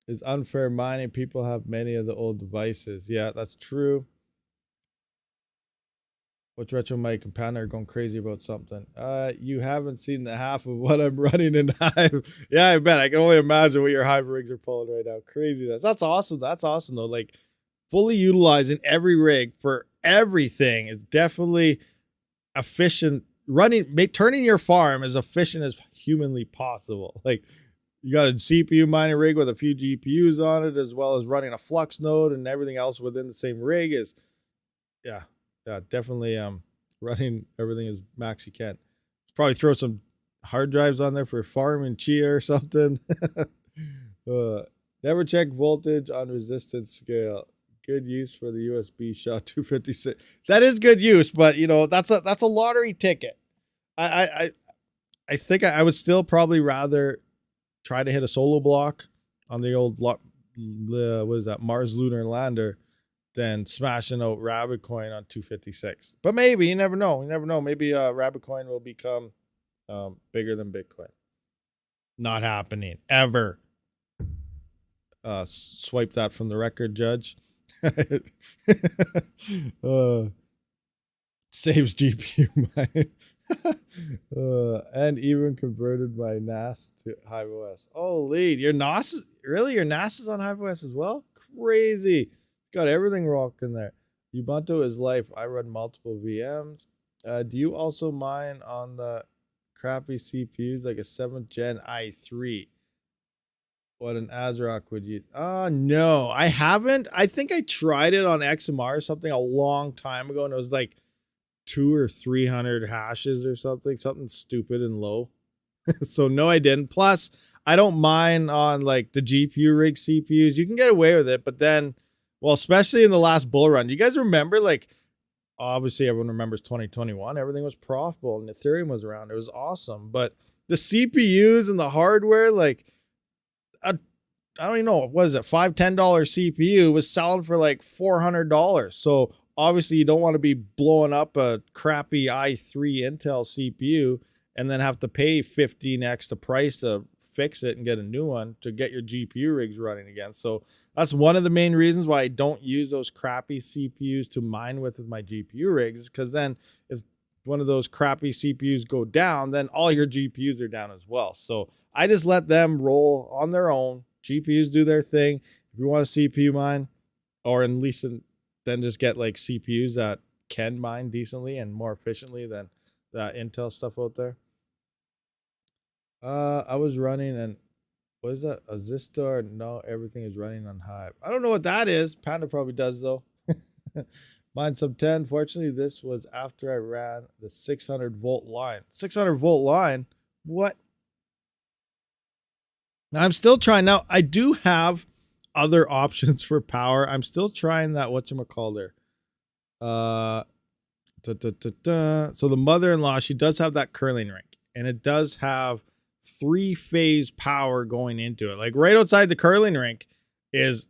Is unfair mining. People have many of the old devices. Yeah, that's true. Which retro mic and Panda are going crazy about something. You haven't seen the half of what I'm running in Hive. Yeah, I bet. I can only imagine what your Hive rigs are pulling right now. Craziness. That's awesome. That's awesome though. Like fully utilizing every rig for everything is definitely efficient. Turning your farm as efficient as humanly possible. Like you got a CPU mining rig with a few GPUs on it, as well as running a Flux node and everything else within the same rig is, yeah, definitely running everything as max you can. Probably throw some hard drives on there for farm and chia or something. Never check voltage on resistance scale. Good use for the USB SHA-256. That is good use, but you know that's a lottery ticket. I think I would still probably rather try to hit a solo block on the old what is that, Mars Lunar Lander, than smashing out Rabid coin on 256. But maybe, you never know. You never know. Maybe Rabid coin will become bigger than Bitcoin. Not happening ever. Swipe that from the record, Judge. Saves GPU mine. And even converted my NAS to Hive OS. Oh, lead. Your NAS really? Your NAS is on Hive OS as well? Crazy. Got everything rocking there. Ubuntu is life. I run multiple VMs. Do you also mine on the crappy CPUs like a 7th gen i3? What an ASRock would you? No, I haven't. I think I tried it on XMR or something a long time ago, and it was like 200 or 300 hashes or something stupid and low. So no, I didn't. Plus, I don't mine on like the GPU rig CPUs. You can get away with it, but then, well, especially in the last bull run, you guys remember, like, obviously everyone remembers 2021. Everything was profitable and Ethereum was around. It was awesome. But the CPUs and the hardware, like, I don't even know, what is it, $5-10 CPU was selling for like $400. So obviously you don't want to be blowing up a crappy i3 Intel CPU and then have to pay 15x the price to fix it and get a new one to get your GPU rigs running again. So that's one of the main reasons why I don't use those crappy CPUs to mine with my GPU rigs, because then if one of those crappy CPUs go down, then all your GPUs are down as well. So I just let them roll on their own. GPUs do their thing. If you want a CPU mine, or at least then just get like CPUs that can mine decently and more efficiently than that Intel stuff out there. I was running and what is that? A Zistar? No, everything is running on Hive. I don't know what that is. Panda probably does though. Mine sub 10. Fortunately, this was after I ran the 600 volt line. 600 volt line? What? Now, I'm still trying. Now, I do have other options for power. I'm still trying that whatchamacallit. So the mother-in-law, she does have that curling rink, and it does have 3-phase power going into it. Like right outside the curling rink is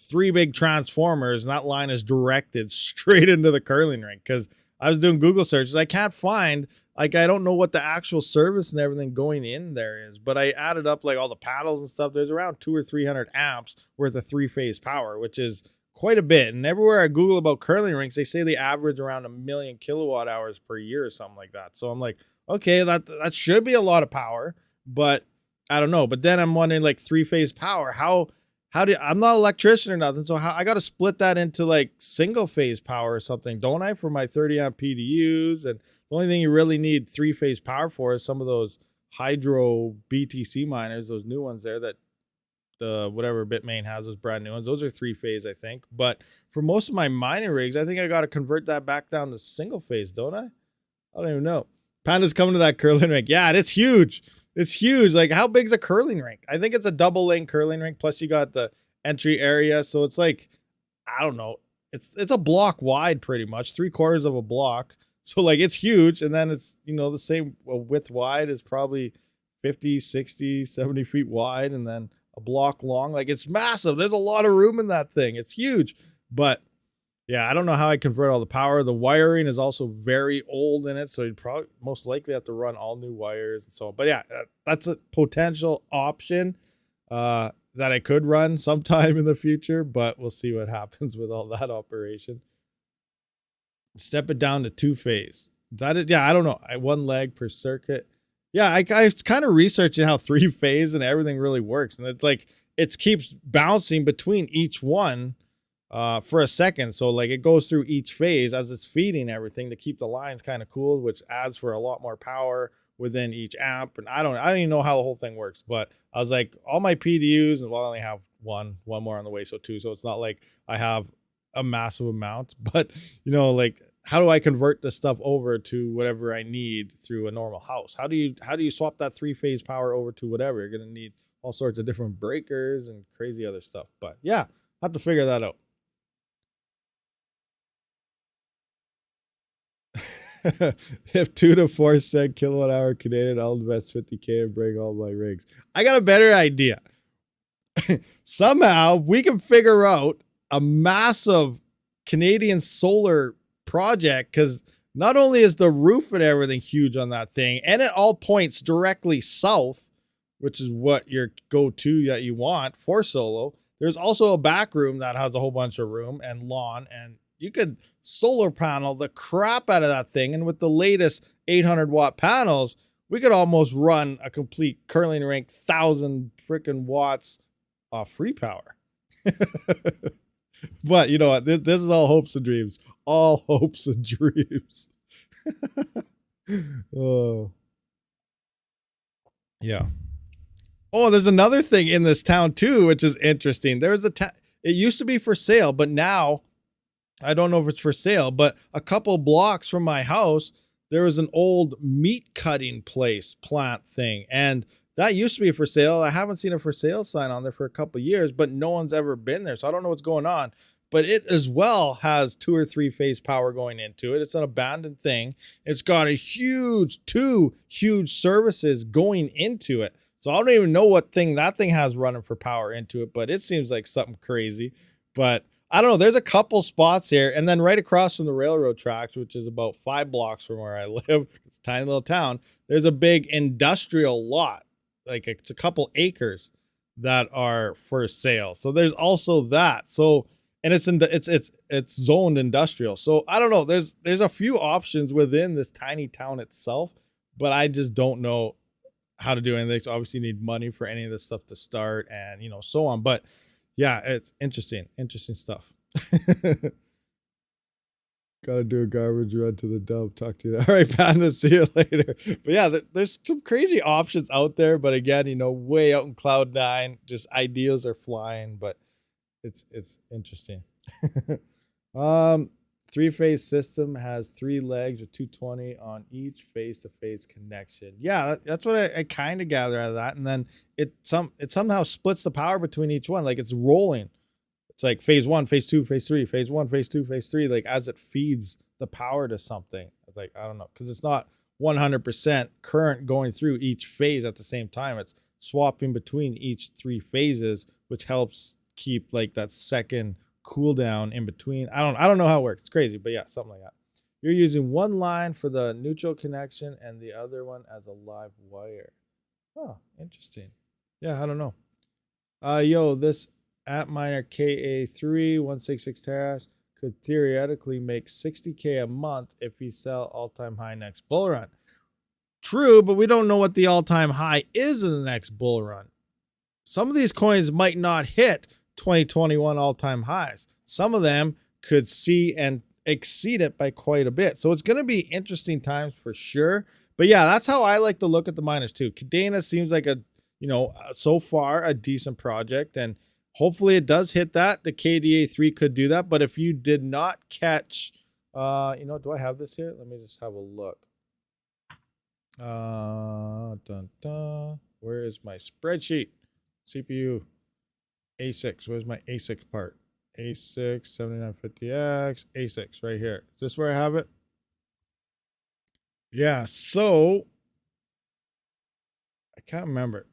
3 big transformers, and that line is directed straight into the curling rink. Because I was doing Google searches, I can't find, like, I don't know what the actual service and everything going in there is, but I added up like all the paddles and stuff. There's around 200 or 300 amps worth of 3-phase power, which is quite a bit. And everywhere I Google about curling rinks, they say they average around 1 million kilowatt hours per year or something like that. So I'm like, okay, that should be a lot of power, but I don't know. But then I'm wondering, like, 3-phase power, how do I'm not an electrician or nothing, so how I got to split that into like single phase power or something, don't I, for my 30 amp PDUs? And the only thing you really need 3-phase power for is some of those hydro BTC miners, those new ones there that the whatever Bitmain has, those brand new ones. Those are 3-phase, I think. But for most of my mining rigs, I think I got to convert that back down to single phase, don't I? I don't even know. Panda's coming to that curling rink. Yeah, it's huge. It's huge. Like, how big's a curling rink? I think it's a double lane curling rink. Plus, you got the entry area. So it's like, I don't know. It's a block wide, pretty much 3/4 of a block. So like, it's huge. And then it's, you know, the same width wide is probably 50, 60, 70 feet wide. And then a block long. Like, it's massive. There's a lot of room in that thing. It's huge. But yeah, I don't know how I convert all the power. The wiring is also very old in it, so you'd probably most likely have to run all new wires and so on. But yeah, that's a potential option that I could run sometime in the future, but we'll see what happens with all that operation. Step it down to 2-phase. That is, yeah, I don't know. 1 leg per circuit. Yeah, I was kind of researching how 3-phase and everything really works, and it's like it keeps bouncing between each one for a second. So like, it goes through each phase as it's feeding everything to keep the lines kind of cool, which adds for a lot more power within each amp. And I don't even know how the whole thing works, but I was like, all my PDUs, and well, I only have one more on the way, so 2. So it's not like I have a massive amount, but you know, like, how do I convert this stuff over to whatever I need through a normal house? How do you swap that 3-phase power over to whatever? You're gonna need all sorts of different breakers and crazy other stuff. But yeah, I have to figure that out. If 2 to 4 cent kilowatt hour Canadian, I'll invest 50K and bring all my rigs. I got a better idea. Somehow we can figure out a massive Canadian solar project, because not only is the roof and everything huge on that thing, and it all points directly south, which is what your go-to that you want for solo. There's also a back room that has a whole bunch of room and lawn, and you could solar panel the crap out of that thing. And with the latest 800-watt panels, we could almost run a complete curling rink 1,000 freaking watts off free power. But you know what? This is all hopes and dreams. All hopes and dreams. Oh, yeah. Oh, there's another thing in this town too, which is interesting. There's it used to be for sale, but now I don't know if it's for sale, but a couple blocks from my house, there was an old meat cutting plant thing. And that used to be for sale. I haven't seen a for sale sign on there for a couple years, but no one's ever been there. So I don't know what's going on, but it as well has 2 or 3-phase power going into it. It's an abandoned thing. It's got a two huge services going into it. So I don't even know what thing that thing has running for power into it, but it seems like something crazy. But I don't know. There's a couple spots here. And then right across from the railroad tracks, which is about 5 blocks from where I live, it's a tiny little town, there's a big industrial lot. Like, it's a couple acres that are for sale. So there's also that. So, and it's zoned industrial. So I don't know. There's a few options within this tiny town itself, but I just don't know how to do anything. So obviously you need money for any of this stuff to start, and you know, so on. But yeah, it's interesting stuff. Gotta do a garbage run to the dump. Talk to you. All right, Panda, see you later. But yeah, there's some crazy options out there. But again, you know, way out in cloud 9, just ideas are flying. But it's interesting. 3-phase system has 3 legs with 220 on each face-to-face connection. Yeah, that's what I kind of gather out of that. And then it somehow splits the power between each one, like it's rolling. It's like phase 1, phase 2, phase 3, phase 1, phase 2, phase 3, like as it feeds the power to something. It's like, I don't know, because it's not 100% current going through each phase at the same time. It's swapping between each 3 phases, which helps keep like that second cooldown in between. I don't know how it works. It's crazy, but yeah, something like that. You're using one line for the neutral connection and the other one as a live wire. Oh, interesting. Yeah, I don't know. Yo, this app miner KA3 166 terahash could theoretically make 60K a month if he sell all-time high next bull run. True, but we don't know what the all-time high is in the next bull run. Some of these coins might not hit 2021 all-time highs. Some of them could see and exceed it by quite a bit. So it's going to be interesting times for sure. But yeah, that's how I like to look at the miners too. Cadena seems like a you know, so far a decent project, and hopefully it does hit that. The KDA3 could do that, but if you did not catch, you know, do I have this here? Let me just have a look. Dun, dun. Where is my spreadsheet? CPU ASICs. Where's my ASIC part? ASIC 7950X ASICs right here. Is this where I have it? Yeah. So I can't remember.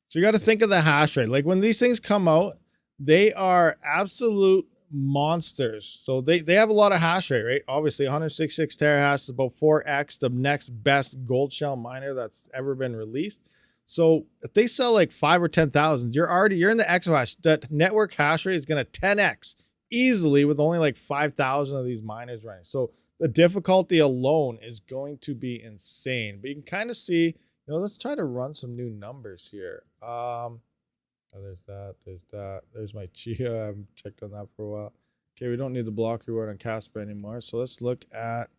So you got to think of the hash rate. Like when these things come out, they are absolute monsters. So they have a lot of hash rate, right? Obviously 166 terahash is about 4x the next best gold shell miner that's ever been released. So if they sell like 5 or 10,000, you're in the exahash. That network hash rate is going to 10x easily with only like 5,000 of these miners running. So the difficulty alone is going to be insane. But you can kind of see, you know, let's try to run some new numbers here. Oh, there's that. There's my Chia. I haven't checked on that for a while. Okay, we don't need the block reward on Casper anymore. So let's look at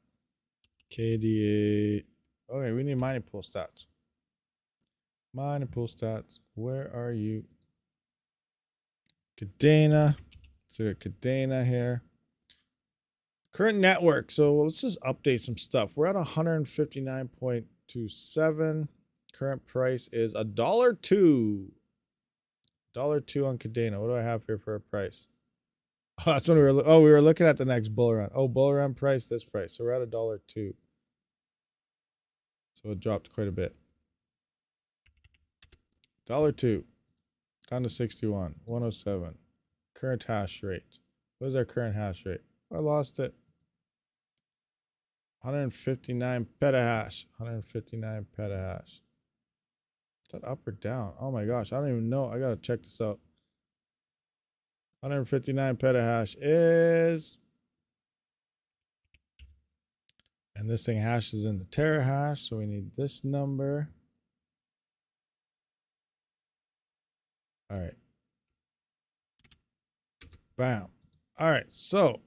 KDA. Okay, we need mining pool stats. Mining pool stats. Where are you? Cadena. So we got Cadena here. Current network. So let's just update some stuff. We're at 159.27. Current price is $1.02. $1.02 on Cadena. What do I have here for a price? Oh, that's when we were looking at the next bull run. Oh, bull run price, this price. So we're at $1.02. So it dropped quite a bit. $1.02 down to 61, 107. Current hash rate. What is our current hash rate? I lost it. 159 petahash. 159 petahash. Is that up or down? Oh my gosh, I don't even know. I gotta check this out. 159 petahash is, and this thing hashes in the terahash, so we need this number. All right. Bam. All right, so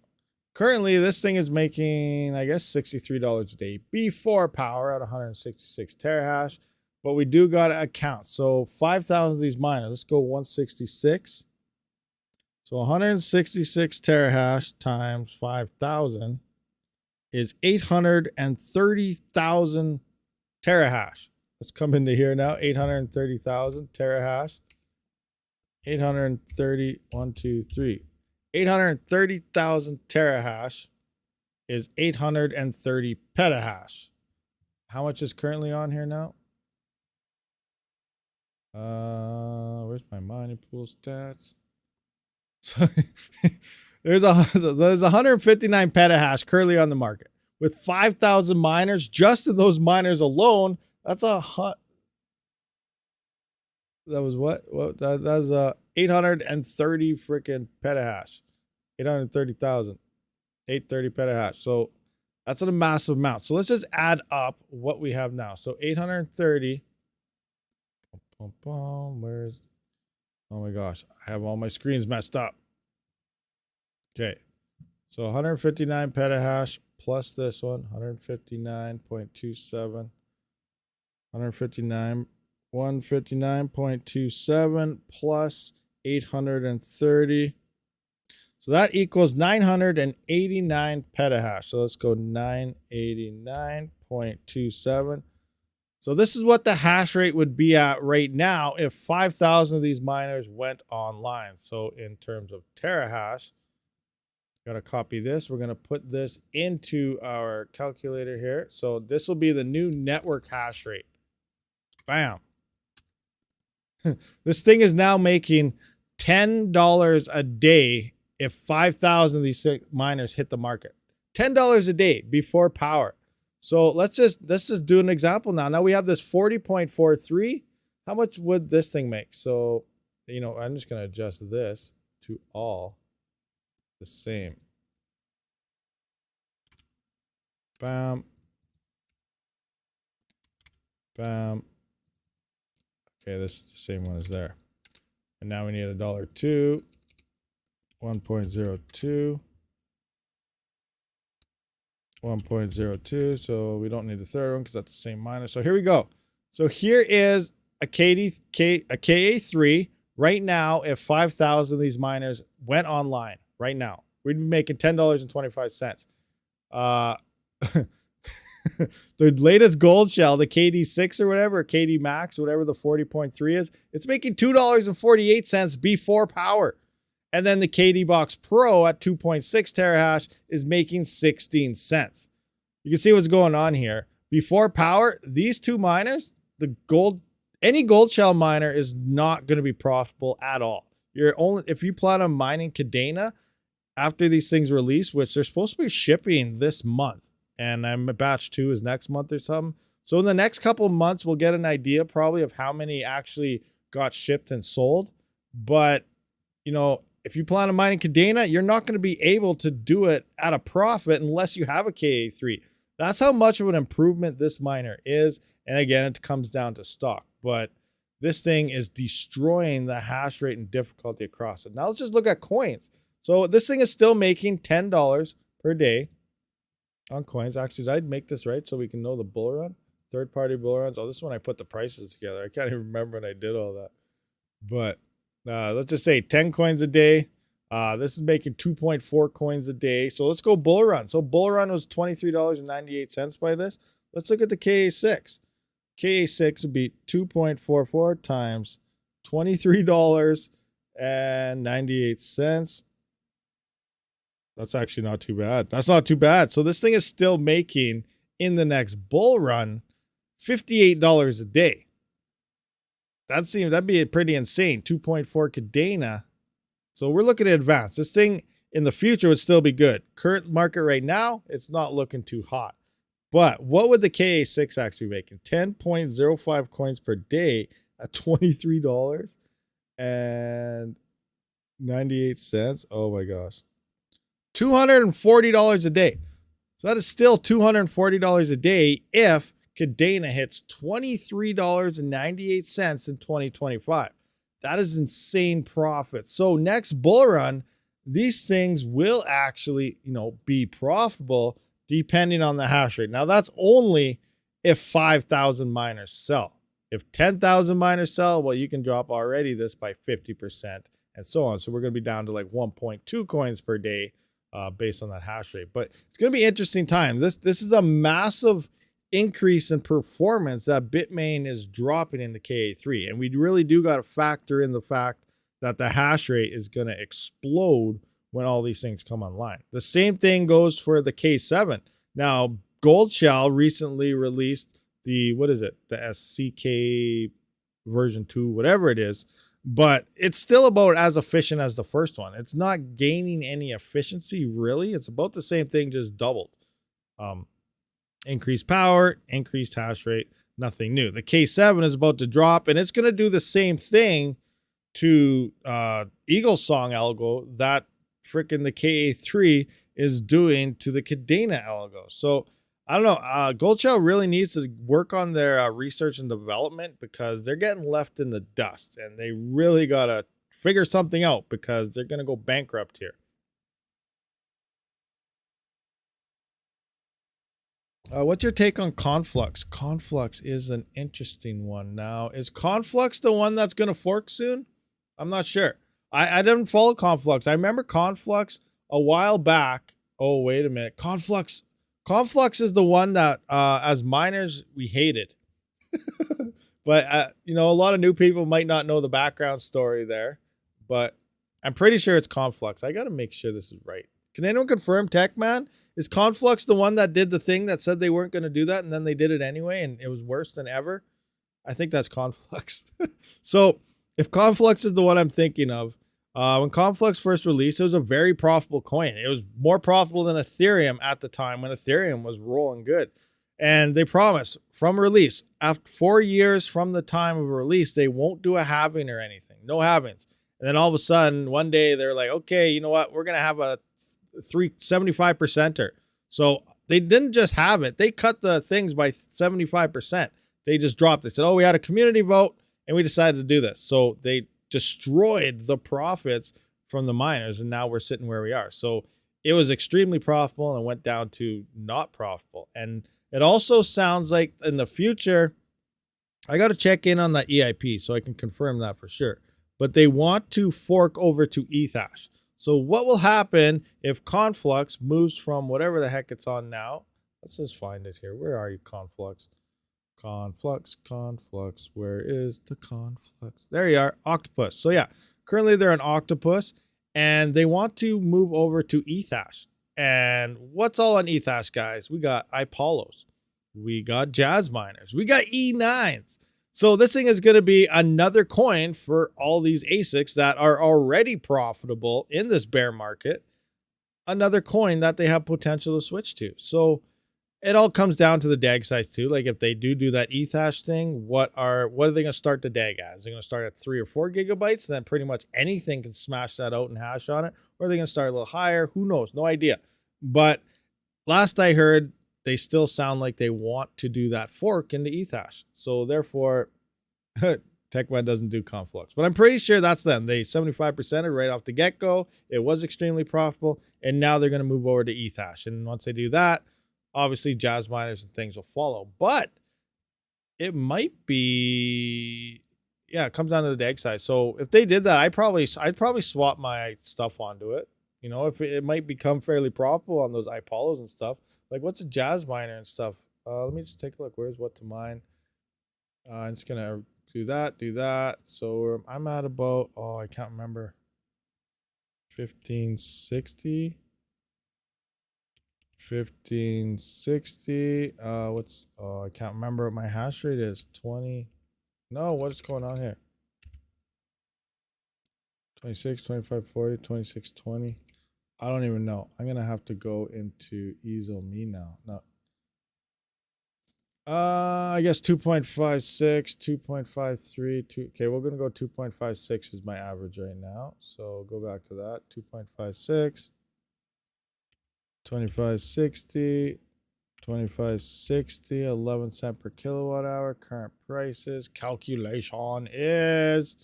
currently this thing is making, I guess, $63 a day before power at 166 terahash. But we do got to account. So 5,000 of these miners. Let's go 166. So 166 terahash times 5,000 is 830,000 terahash. Let's come into here now. 830,000 terahash. 830, 1, 2, 3. 830,000 terahash is 830 petahash. How much is currently on here now? Where's my mining pool stats? So there's 159 petahash currently on the market with 5,000 miners. Just in those miners alone, that's that was what? That was 830 freaking petahash. 830,000. 830 petahash. So that's a massive amount. So let's just add up what we have now. So 830. Where's, oh my gosh, I have all my screens messed up. Okay, so 159 petahash plus this one, 159.27, 159.27 plus 830. So that equals 989 petahash. So let's go 989.27. So this is what the hash rate would be at right now if 5,000 of these miners went online. So in terms of terahash, got to copy this. We're going to put this into our calculator here. So this will be the new network hash rate. Bam. This thing is now making $10 a day if 5,000 of these miners hit the market. $10 a day before power. So let's just do an example now. Now we have this 40.43. How much would this thing make? So, you know, I'm just going to adjust this to all the same. Bam. Bam. Okay, this is the same one as there. And now we need $1.02. 1.02. 1.02. So we don't need the third one because that's the same miner. So here we go. So here is a KA3 right now, if 5,000 of these miners went online right now, we'd be making $10.25. The latest gold shell, the KD6 or whatever, or KD Max, whatever the 40.3 is, it's making $2.48 before power. And then the KD Box Pro at 2.6 terahash is making 16 cents. You can see what's going on here. Before power, these two miners, any gold shell miner is not going to be profitable at all. If you plan on mining Cadena after these things release, which they're supposed to be shipping this month, and I'm batch 2 is next month or something. So in the next couple of months, we'll get an idea probably of how many actually got shipped and sold. But, you know, if you plan on mining Cadena, you're not going to be able to do it at a profit unless you have a KA3. That's how much of an improvement this miner is. And again, it comes down to stock. But this thing is destroying the hash rate and difficulty across it. Now let's just look at coins. So this thing is still making $10 per day on coins. Actually, I'd make this right so we can know the bull run. Third-party bull runs. Oh, this is when I put the prices together. I can't even remember when I did all that. But let's just say 10 coins a day. This is making 2.4 coins a day. So let's go bull run. So bull run was $23.98 by this. Let's look at the KA6. KA6 would be 2.44 times $23.98. That's actually not too bad. That's not too bad. So this thing is still making, in the next bull run, $58 a day. That'd be pretty insane. 2.4 Cadena. So we're looking at advanced. This thing in the future would still be good. Current market right now, it's not looking too hot. But what would the KA6 actually be making? 10.05 coins per day at $23.98. Oh my gosh. $240 a day. So that is still $240 a day if Cadena hits $23.98 in 2025. That is insane profit. So next bull run, these things will actually, be profitable depending on the hash rate. Now that's only if 5,000 miners sell. If 10,000 miners sell, well, you can drop already this by 50% and so on. So we're going to be down to like 1.2 coins per day based on that hash rate. But it's going to be interesting time. This is a massive increase in performance that Bitmain is dropping in the KA3. And we really do got to factor in the fact that the hash rate is going to explode when all these things come online. The same thing goes for the K7. Now, Goldshell recently released the SCK version 2, whatever it is, but it's still about as efficient as the first one. It's not gaining any efficiency, really. It's about the same thing, just doubled. Increased power, increased hash rate, nothing new. The K7 is about to drop, and it's going to do the same thing to Eagle Song algo that freaking the KA3 is doing to the Cadena algo. So I don't know. Goldshell really needs to work on their research and development because they're getting left in the dust, and they really got to figure something out because they're going to go bankrupt here. What's your take on Conflux? Conflux is an interesting one. Now, is Conflux the one that's going to fork soon? I'm not sure. I didn't follow Conflux. I remember Conflux a while back. Oh, wait a minute. Conflux is the one that, as miners, we hated. But, a lot of new people might not know the background story there. But I'm pretty sure it's Conflux. I got to make sure this is right. Can anyone confirm, Tech Man? Is Conflux the one that did the thing that said they weren't going to do that, and then they did it anyway, and it was worse than ever? I think that's Conflux. So, if Conflux is the one I'm thinking of, when Conflux first released, it was a very profitable coin. It was more profitable than Ethereum at the time when Ethereum was rolling good. And they promised from release, after 4 years from the time of release, they won't do a halving or anything. No halvings. And then all of a sudden, one day, they're like, okay, you know what? We're going to have a 75%er. So they didn't just have it. They cut the things by 75%. They just dropped it. They said, oh, we had a community vote and we decided to do this. So they destroyed the profits from the miners, and now we're sitting where we are. So it was extremely profitable and it went down to not profitable. And it also sounds like in the future, I got to check in on that EIP so I can confirm that for sure. But they want to fork over to Ethash. So what will happen if Conflux moves from whatever the heck it's on now? Let's just find it here. Where are you, Conflux? Conflux. Where is the Conflux? There you are, Octopus. So yeah, currently they're an Octopus, and they want to move over to Ethash. And what's all on Ethash, guys? We got Ipollos. We got Jazz Miners. We got E9s. So this thing is going to be another coin for all these ASICs that are already profitable in this bear market. Another coin that they have potential to switch to. So it all comes down to the DAG size too. Like if they do that Ethash thing, what are they going to start the DAG at? Is they going to start at 3 or 4 gigabytes? And then pretty much anything can smash that out and hash on it. Or are they going to start a little higher? Who knows? No idea. But last I heard, they still sound like they want to do that fork into Ethash. So therefore, TechWed doesn't do Conflux. But I'm pretty sure that's them. They 75%ed right off the get-go. It was extremely profitable. And now they're going to move over to Ethash. And once they do that, obviously Jazz Miners and things will follow. But it might be... Yeah, it comes down to the DAG size. So if they did that, I'd probably swap my stuff onto it. You know, if it might become fairly profitable on those Ipollos and stuff. Like, what's a Jazz Miner and stuff? Let me just take a look. Where's what to mine? I'm just going to do that. So I'm at about, I can't remember. 1560. 1560. I can't remember what my hash rate is. 20. No, what's going on here? 26, 25, 40, 26, 20. I don't even know. I'm going to have to go into EaselMe now. No. I guess 2.56, 2.53, okay, we're going to go 2.56 is my average right now. So go back to that. 2.56, 2560, 2560, 11 cents per kilowatt hour. Current prices. Calculation is...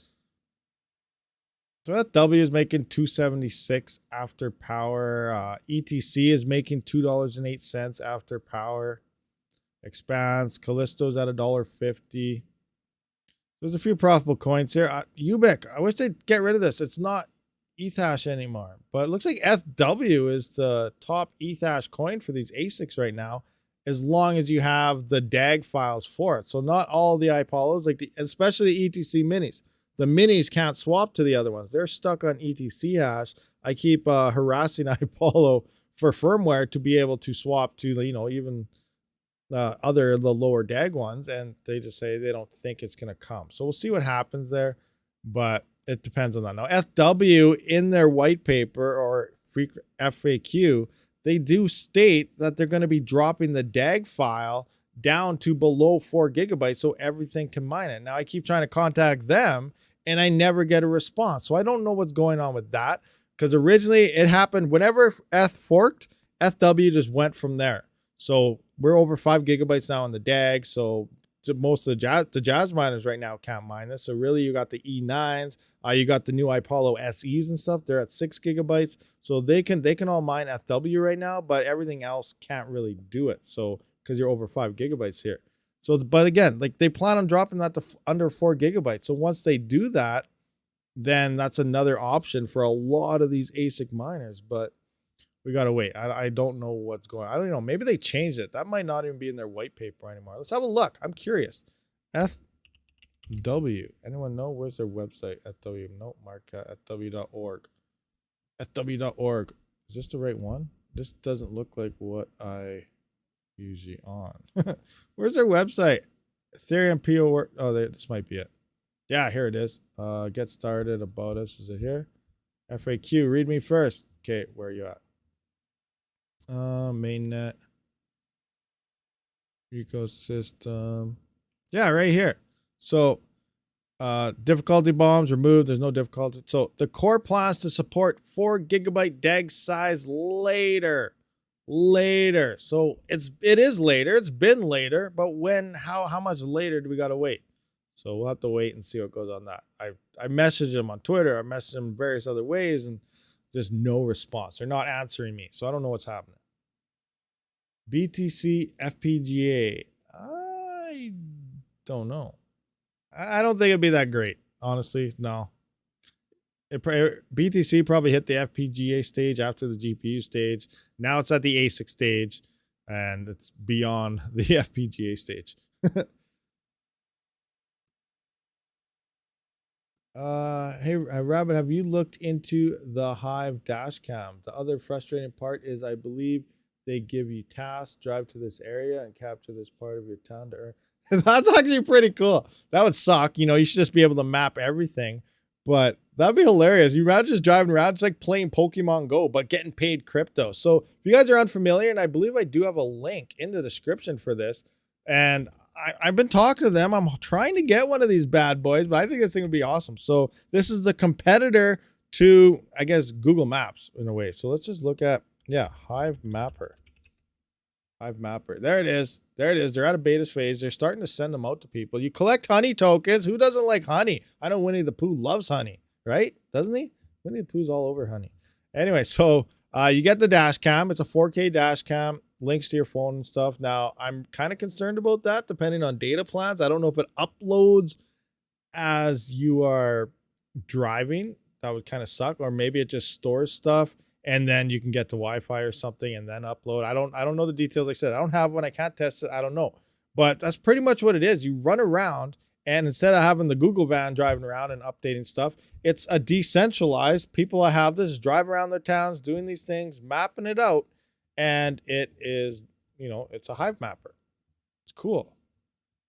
So that W is making $2.76 after power. ETC is making $2.08 after power. Expands. Callisto's at $1.50. There's a few profitable coins here. Ubic, I wish they'd get rid of this. It's not Ethash anymore. But it looks like FW is the top Ethash coin for these ASICs right now, as long as you have the DAG files for it. So not all the Ipollos, especially the ETC minis. The minis can't swap to the other ones. They're stuck on ETC hash. I keep harassing Ipollo for firmware to be able to swap to, even the lower DAG ones. And they just say they don't think it's going to come. So we'll see what happens there. But it depends on that. Now, FW in their white paper or FAQ, they do state that they're going to be dropping the DAG file down to below 4 gigabytes so everything can mine it. Now, I keep trying to contact them and I never get a response. So I don't know what's going on with that, because originally it happened whenever F forked, FW just went from there. So we're over 5 gigabytes now on the DAG. So most of the Jazz miners right now can't mine this. So really you got the E9s, you got the new Ipollo SEs and stuff. They're at 6 gigabytes. So they can all mine FW right now, but everything else can't really do it. So because you're over 5 gigabytes here. So, but again, like they plan on dropping that to under 4 gigabytes. So once they do that, then that's another option for a lot of these ASIC miners. But we got to wait. I don't know what's going on. I don't know. Maybe they changed it. That might not even be in their white paper anymore. Let's have a look. I'm curious. FW. Anyone know? Where's their website? FW. No, Mark FW.org. FW.org. Is this the right one? This doesn't look like what I usually on. Where's their website? Ethereum PO. Oh, this might be it. Yeah, here it is. Get started, about us. Is it here? FAQ. Read me first. Okay, where are you at? Mainnet. Ecosystem. Yeah, right here. So difficulty bombs removed. There's no difficulty. So the core plans to support 4 gigabyte DAG size later. So it is later. It's been later, but when, how much later do we gotta wait? So we'll have to wait and see what goes on that. I messaged them on Twitter. I messaged them various other ways, and just no response. They're not answering me, so I don't know what's happening. BTC FPGA. I don't know. I don't think it'd be that great, honestly. No. BTC probably hit the FPGA stage after the GPU stage. Now it's at the ASIC stage, and it's beyond the FPGA stage. Hey, Rabbit, have you looked into the Hive dash cam? The other frustrating part is I believe they give you tasks, drive to this area and capture this part of your town to earn. That's actually pretty cool. That would suck. You know, you should just be able to map everything, but that'd be hilarious. You imagine just driving around, it's like playing Pokemon Go, but getting paid crypto. So if you guys are unfamiliar, and I believe I do have a link in the description for this, and I've been talking to them. I'm trying to get one of these bad boys, but I think this thing would be awesome. So this is the competitor to, I guess, Google Maps in a way. So let's just look at, yeah, Hive Mapper. Hive Mapper. There it is. There it is. They're at a beta phase. They're starting to send them out to people. You collect honey tokens. Who doesn't like honey? I know Winnie the Pooh loves honey, right? Doesn't he? Winnie the Pooh's all over honey. Anyway, so you get the dash cam. It's a 4K dash cam. Links to your phone and stuff. Now, I'm kind of concerned about that depending on data plans. I don't know if it uploads as you are driving. That would kind of suck. Or maybe it just stores stuff and then you can get to Wi-Fi or something and then upload. I don't know the details. Like I said, I don't have one. I can't test it. I don't know. But that's pretty much what it is. You run around, and instead of having the Google van driving around and updating stuff, it's a decentralized. People that have this drive around their towns, doing these things, mapping it out. And it is, you know, it's a Hive mapper. It's cool.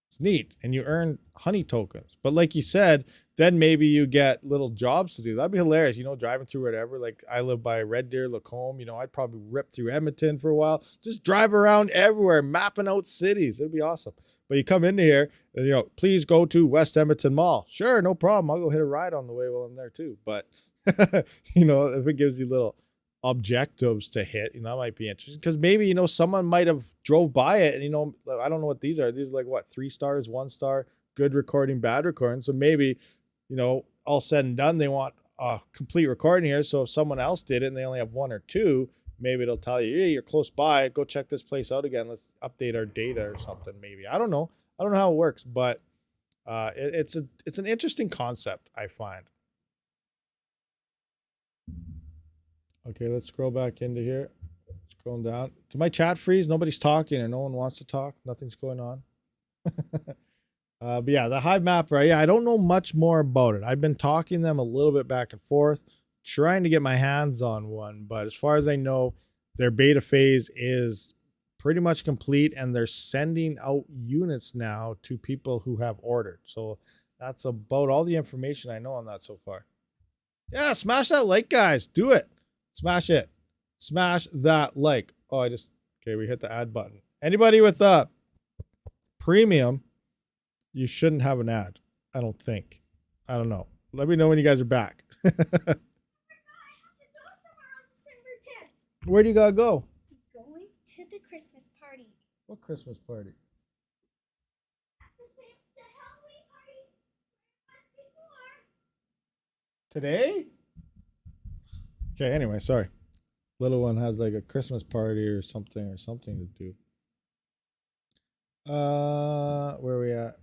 It's neat. And you earn honey tokens. But like you said, then maybe you get little jobs to do. That'd be hilarious. You know, driving through whatever. Like I live by Red Deer, Lacombe. You know, I'd probably rip through Edmonton for a while. Just drive around everywhere, mapping out cities. It'd be awesome. But you come into here and, you know, please go to West Edmonton Mall. Sure, no problem. I'll go hit a ride on the way while I'm there too. But, you know, if it gives you little objectives to hit, you know, that might be interesting, because maybe, you know, someone might have drove by it and, you know, I don't know what these are. These are like what, 3 stars, 1 star, good recording, bad recording. So maybe, you know, all said and done, they want a complete recording here. So if someone else did it and they only have 1 or 2, maybe it'll tell you, hey, you're close by, go check this place out again, let's update our data or something. Maybe, I don't know how it works, but it's an interesting concept, I find. Okay, let's scroll back into here. Scrolling down. Did my chat freeze? Nobody's talking or no one wants to talk? Nothing's going on? But yeah, the Hive mapper. Yeah, I don't know much more about it. I've been talking them a little bit back and forth, trying to get my hands on one. But as far as I know, their beta phase is pretty much complete, and they're sending out units now to people who have ordered. So that's about all the information I know on that so far. Yeah, smash that like, guys. Do it. Smash it. Smash that like. Oh, okay, we hit the add button. Anybody with premium, you shouldn't have an ad. I don't think. I don't know. Let me know when you guys are back. Where do you gotta go? Going to the Christmas party. What Christmas party? The Halloween party. Today? Okay, anyway, sorry. Little one has like a Christmas party or something to do. Where are we at?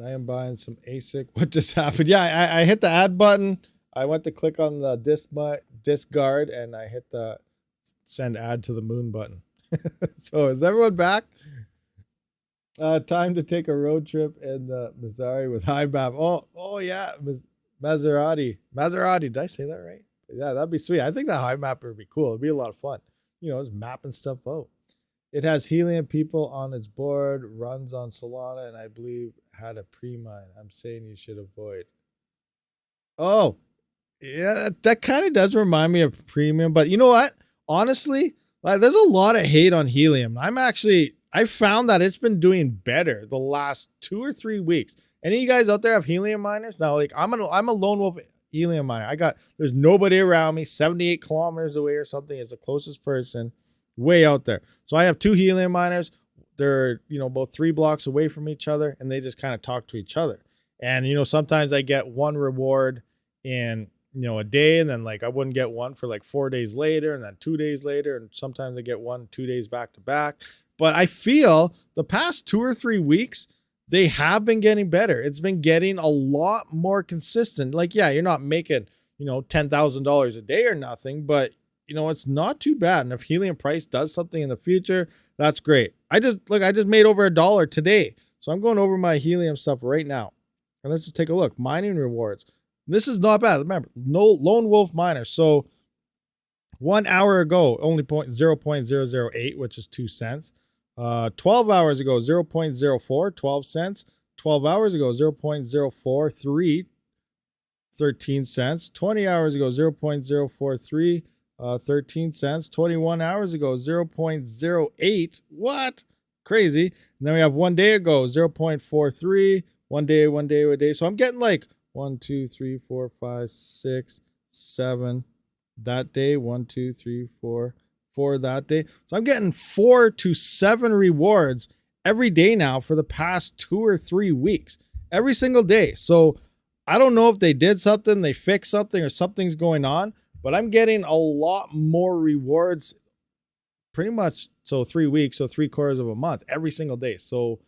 I am buying some ASIC. What just happened? Yeah, I hit the add button. I went to click on the discard and I hit the send ad to the moon button. So is everyone back? Time to take a road trip in the Missouri with Hive map. Oh yeah, Maserati. Did I say that right? Yeah, that'd be sweet. I think that Hive mapper would be cool. It'd be a lot of fun. You know, just mapping stuff out. It has helium people on its board, runs on Solana, and I believe had a pre-mine. I'm saying you should avoid. Oh, yeah, that kind of does remind me of premium, but you know what? Honestly, like, there's a lot of hate on helium. I found that it's been doing better the last 2 or 3 weeks. Any of you guys out there have helium miners? Now, like I'm a lone wolf helium miner. There's nobody around me, 78 kilometers away or something is the closest person, way out there. So I have 2 helium miners. They're, you know, about 3 blocks away from each other, and they just kind of talk to each other. And, you know, sometimes I get one reward in, you know, a day, and then like I wouldn't get one for like 4 days later, and then 2 days later, and sometimes I get 1, 2 days back to back. But I feel the past 2 or 3 weeks, they have been getting better. It's been getting a lot more consistent. Like, yeah, you're not making, $10,000 a day or nothing, but it's not too bad. And if helium price does something in the future, that's great. I just made over $1 today. So I'm going over my helium stuff right now. And let's just take a look. Mining rewards. This is not bad. Remember, no lone wolf miner. So 1 hour ago, only 0.008, which is 2 cents. 12 hours ago, 0.04, 12 cents. 12 hours ago, 0.043, 13 cents. 20 hours ago, 0.043, 13 cents. 21 hours ago, 0.08. What? Crazy. And then we have 1 day ago, 0.43. One day. So I'm getting like 1, 2, 3, 4, 5, 6, 7 that day. 1, 2, 3, 4 that day. So I'm getting 4 to 7 rewards every day now for the past 2 or 3 weeks, every single day. So I don't know if they did something, they fixed something, or something's going on, but I'm getting a lot more rewards pretty much. So 3 weeks, so 3/4 of a month, every single day. So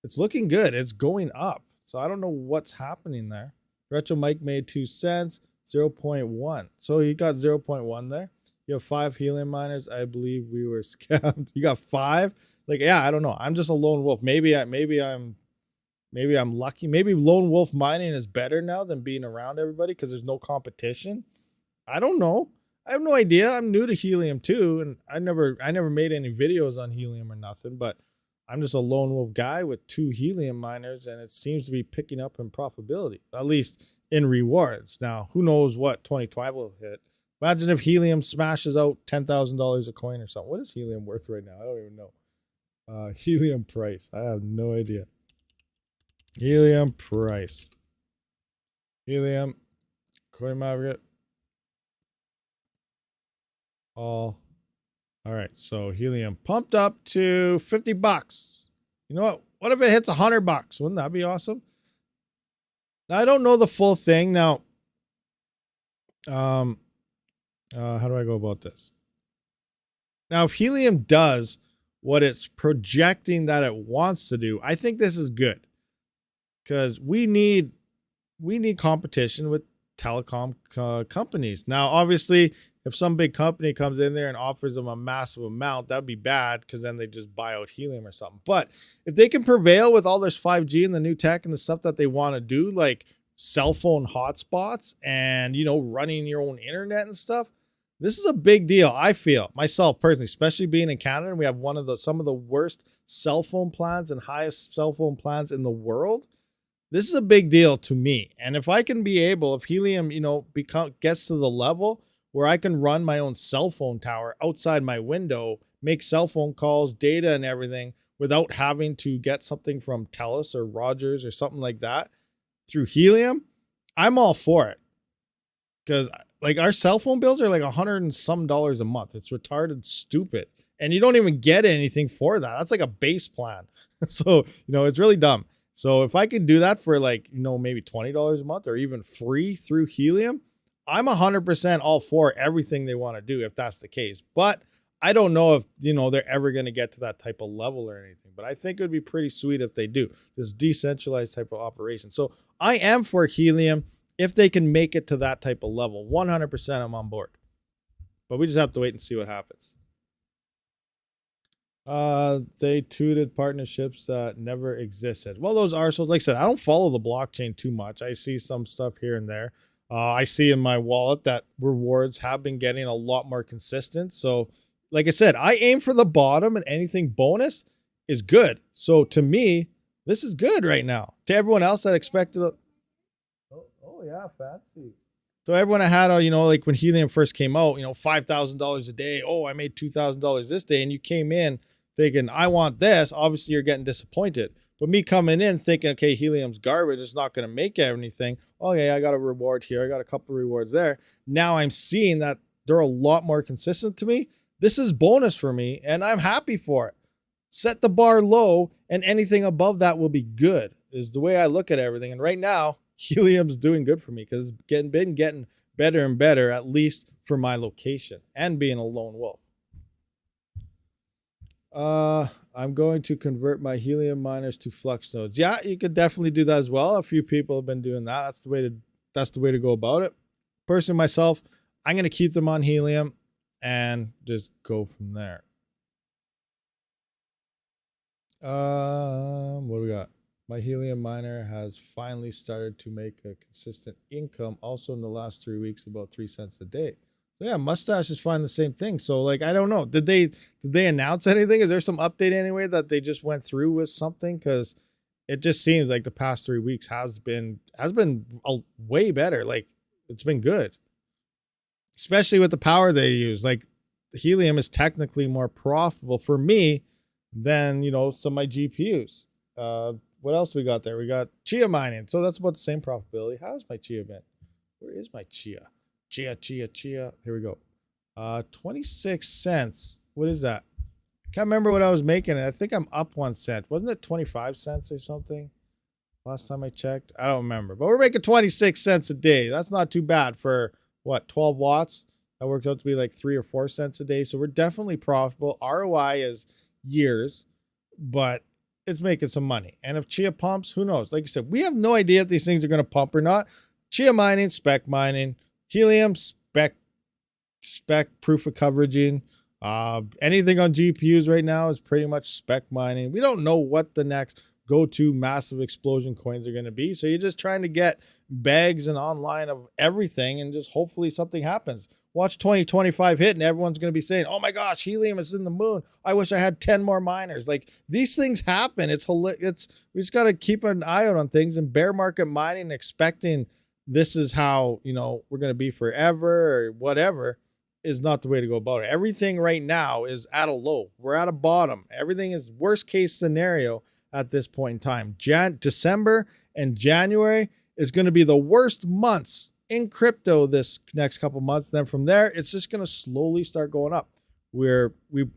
it's looking good. It's going up. So I don't know what's happening there. Retro Mike made 2 cents, 0.1. So he got 0.1 there. You have 5 helium miners. I believe we were scammed. You got 5? Like, yeah, I don't know. I'm just a lone wolf. Maybe I'm lucky. Maybe lone wolf mining is better now than being around everybody because there's no competition. I don't know. I have no idea. I'm new to helium too, and I never made any videos on helium or nothing, but I'm just a lone wolf guy with 2 helium miners, and it seems to be picking up in profitability, at least in rewards. Now, who knows what 2020 will hit. Imagine if helium smashes out $10,000 a coin or something. What is helium worth right now? I don't even know. Helium price. I have no idea. Helium price. Helium. Coin market. All right, so helium pumped up to $50. You know what? What if it hits $100? Wouldn't that be awesome? Now I don't know the full thing. Now, how do I go about this? Now, if helium does what it's projecting that it wants to do, I think this is good because we need competition with telecom companies. Now, obviously, if some big company comes in there and offers them a massive amount, that'd be bad because then they just buy out helium or something. But if they can prevail with all this 5G and the new tech and the stuff that they want to do, like cell phone hotspots and, running your own internet and stuff, this is a big deal. I feel myself personally, especially being in Canada, and we have some of the worst cell phone plans and highest cell phone plans in the world. This is a big deal to me. And if I can be able, if helium, gets to the level where I can run my own cell phone tower outside my window, make cell phone calls, data and everything without having to get something from TELUS or Rogers or something like that through helium, I'm all for it. Because like our cell phone bills are like $100 and some a month. It's retarded stupid. And you don't even get anything for that. That's like a base plan. So, it's really dumb. So if I could do that for like, maybe $20 a month or even free through helium, I'm 100% all for everything they want to do if that's the case. But I don't know if, they're ever going to get to that type of level or anything. But I think it would be pretty sweet if they do this decentralized type of operation. So I am for helium if they can make it to that type of level. 100% I'm on board. But we just have to wait and see what happens. They tooted partnerships that never existed. Well, those are, so like I said, I don't follow the blockchain too much. I see some stuff here and there. I see in my wallet that rewards have been getting a lot more consistent. So like I said, I aim for the bottom and anything bonus is good. So to me, this is good right now. To everyone else that expected oh yeah, fancy. So everyone had, like when helium first came out, $5,000 a day. Oh, I made $2,000 this day. And you came in thinking, I want this. Obviously, you're getting disappointed. But me coming in thinking, okay, helium's garbage. It's not going to make anything. Okay, I got a reward here. I got a couple of rewards there. Now I'm seeing that they're a lot more consistent to me. This is bonus for me, and I'm happy for it. Set the bar low, and anything above that will be good, is the way I look at everything. And right now, helium's doing good for me because it's been getting better and better, at least for my location and being a lone wolf. I'm going to convert my helium miners to flux nodes. Yeah, you could definitely do that as well. A few people have been doing that. That's the way to go about it. Personally, myself, I'm going to keep them on helium and just go from there. What do we got? My helium miner has finally started to make a consistent income. Also, in the last 3 weeks, about 3 cents a day. So yeah, mustaches find the same thing. So like, I don't know. Did they announce anything? Is there some update anyway that they just went through with something? Because it just seems like the past 3 weeks has been way better. Like it's been good, especially with the power they use. Like the helium is technically more profitable for me than some of my GPUs. What else we got there? We got chia mining. So that's about the same profitability. How's my chia been? Where is my chia? Chia. Here we go. 26 cents. What is that? Can't remember what I was making. I think I'm up 1 cent. Wasn't it 25 cents or something? Last time I checked. I don't remember. But we're making 26 cents a day. That's not too bad for what, 12 watts? That works out to be like 3 or 4 cents a day. So we're definitely profitable. ROI is years, but it's making some money. And if chia pumps, who knows? Like I said, we have no idea if these things are going to pump or not. Chia mining, spec mining, helium, spec proof of coveraging. Anything on GPUs right now is pretty much spec mining. We don't know what the next go-to massive explosion coins are going to be. So you're just trying to get bags and online of everything and just hopefully something happens. Watch 2025 hit and everyone's going to be saying, oh my gosh, helium is in the moon. I wish I had 10 more miners. Like these things happen. We just got to keep an eye out on things, and bear market mining, expecting this is how, we're going to be forever or whatever, is not the way to go about it. Everything right now is at a low. We're at a bottom. Everything is worst case scenario at this point in time. December and January is going to be the worst months in crypto this next couple months. Then from there, it's just going to slowly start going up.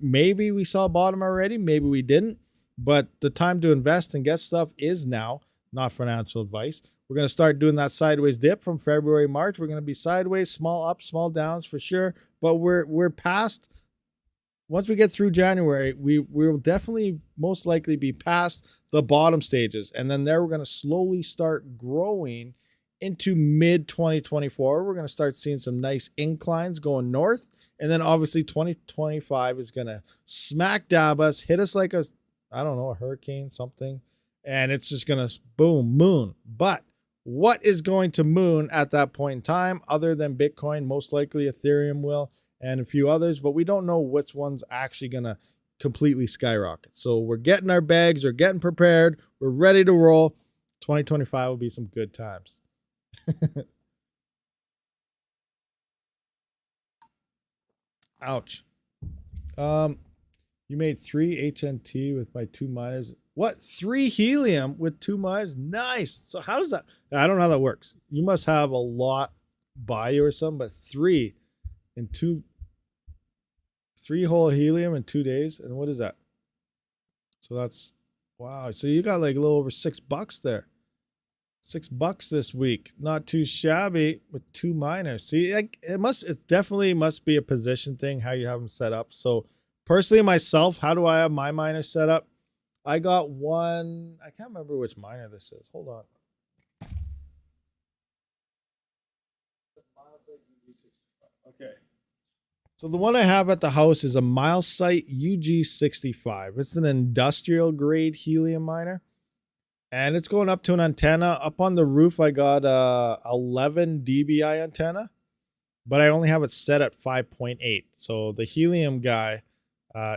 Maybe we saw bottom already, maybe we didn't, but the time to invest and get stuff is now. Not financial advice. We're going to start doing that sideways dip from February, March. We're going to be sideways, small ups, small downs for sure. But we're past. Once we get through January, we will definitely most likely be past the bottom stages. And then there we're going to slowly start growing into mid 2024. We're going to start seeing some nice inclines going north. And then obviously 2025 is going to smack dab us, hit us like a hurricane, something. And it's just going to boom, moon. But what is going to moon at that point in time, other than Bitcoin? Most likely Ethereum will, and a few others, but we don't know which one's actually going to completely skyrocket. So we're getting our bags, we're getting prepared, we're ready to roll. 2025 will be some good times. Ouch. You made 3 HNT with my 2 miners. What? 3 helium with 2 miners? Nice. So how does that? I don't know how that works. You must have a lot by you or something, but 3 whole helium in 2 days. And what is that? So that's, wow. So you got like a little over $6 there. $6 this week. Not too shabby with 2 miners. See, it definitely must be a position thing, how you have them set up. So personally myself, how do I have my miner set up? I got one. I can't remember which miner this is. Hold on. Okay. So the one I have at the house is a MileSite UG65. It's an industrial grade helium miner. And it's going up to an antenna. Up on the roof, I got a 11 dBi antenna. But I only have it set at 5.8. So the helium guy,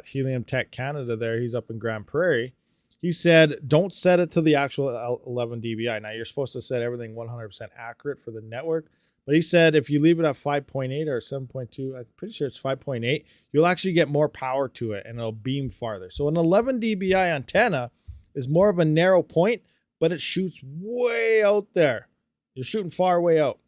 Helium Tech Canada there, he's up in Grand Prairie. He said, don't set it to the actual 11 dBi. Now, you're supposed to set everything 100% accurate for the network. But he said if you leave it at 5.8 or 7.2, I'm pretty sure it's 5.8, you'll actually get more power to it and it'll beam farther. So an 11 dBi antenna is more of a narrow point, but it shoots way out there. You're shooting far way out.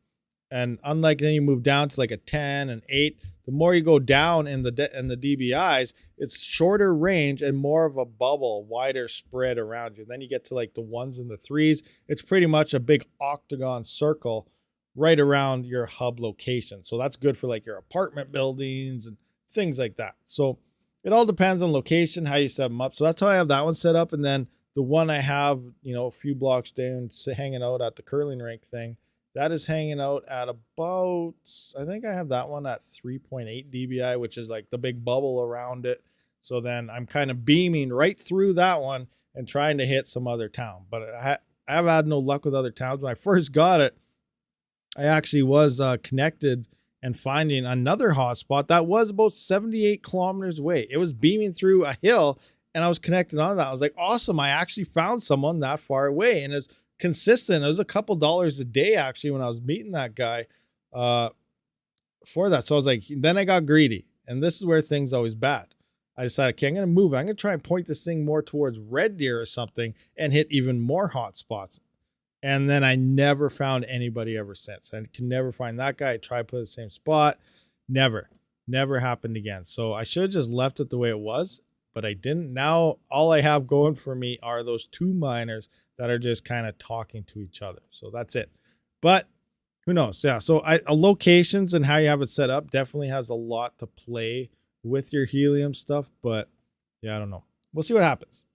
And unlike then you move down to like a 10 and 8, the more you go down in the dBIs, it's shorter range and more of a bubble, wider spread around you. Then you get to like the 1s and the 3s. It's pretty much a big octagon circle right around your hub location. So that's good for like your apartment buildings and things like that. So it all depends on location, how you set them up. So that's how I have that one set up. And then the one I have, a few blocks down, hanging out at the curling rink thing, that is hanging out at about, I think I have that one at 3.8 dBi, which is like the big bubble around it. So then I'm kind of beaming right through that one and trying to hit some other town. But I've had no luck with other towns. When I first got it, I actually was connected and finding another hotspot that was about 78 kilometers away. It was beaming through a hill and I was connected on that. I was like, awesome. I actually found someone that far away, and it's consistent. It was a couple dollars a day actually when I was meeting that guy for that. So I was like, then I got greedy, and this is where things always bad. I decided, okay, I'm going to move. I'm going to try and point this thing more towards Red Deer or something and hit even more hotspots. And then I never found anybody ever since. I can never find that guy. I tried to put the same spot. Never happened again. So I should have just left it the way it was, but I didn't. Now all I have going for me are those two miners that are just kind of talking to each other. So that's it. But who knows? Yeah. So locations and how you have it set up definitely has a lot to play with your helium stuff. But yeah, I don't know. We'll see what happens.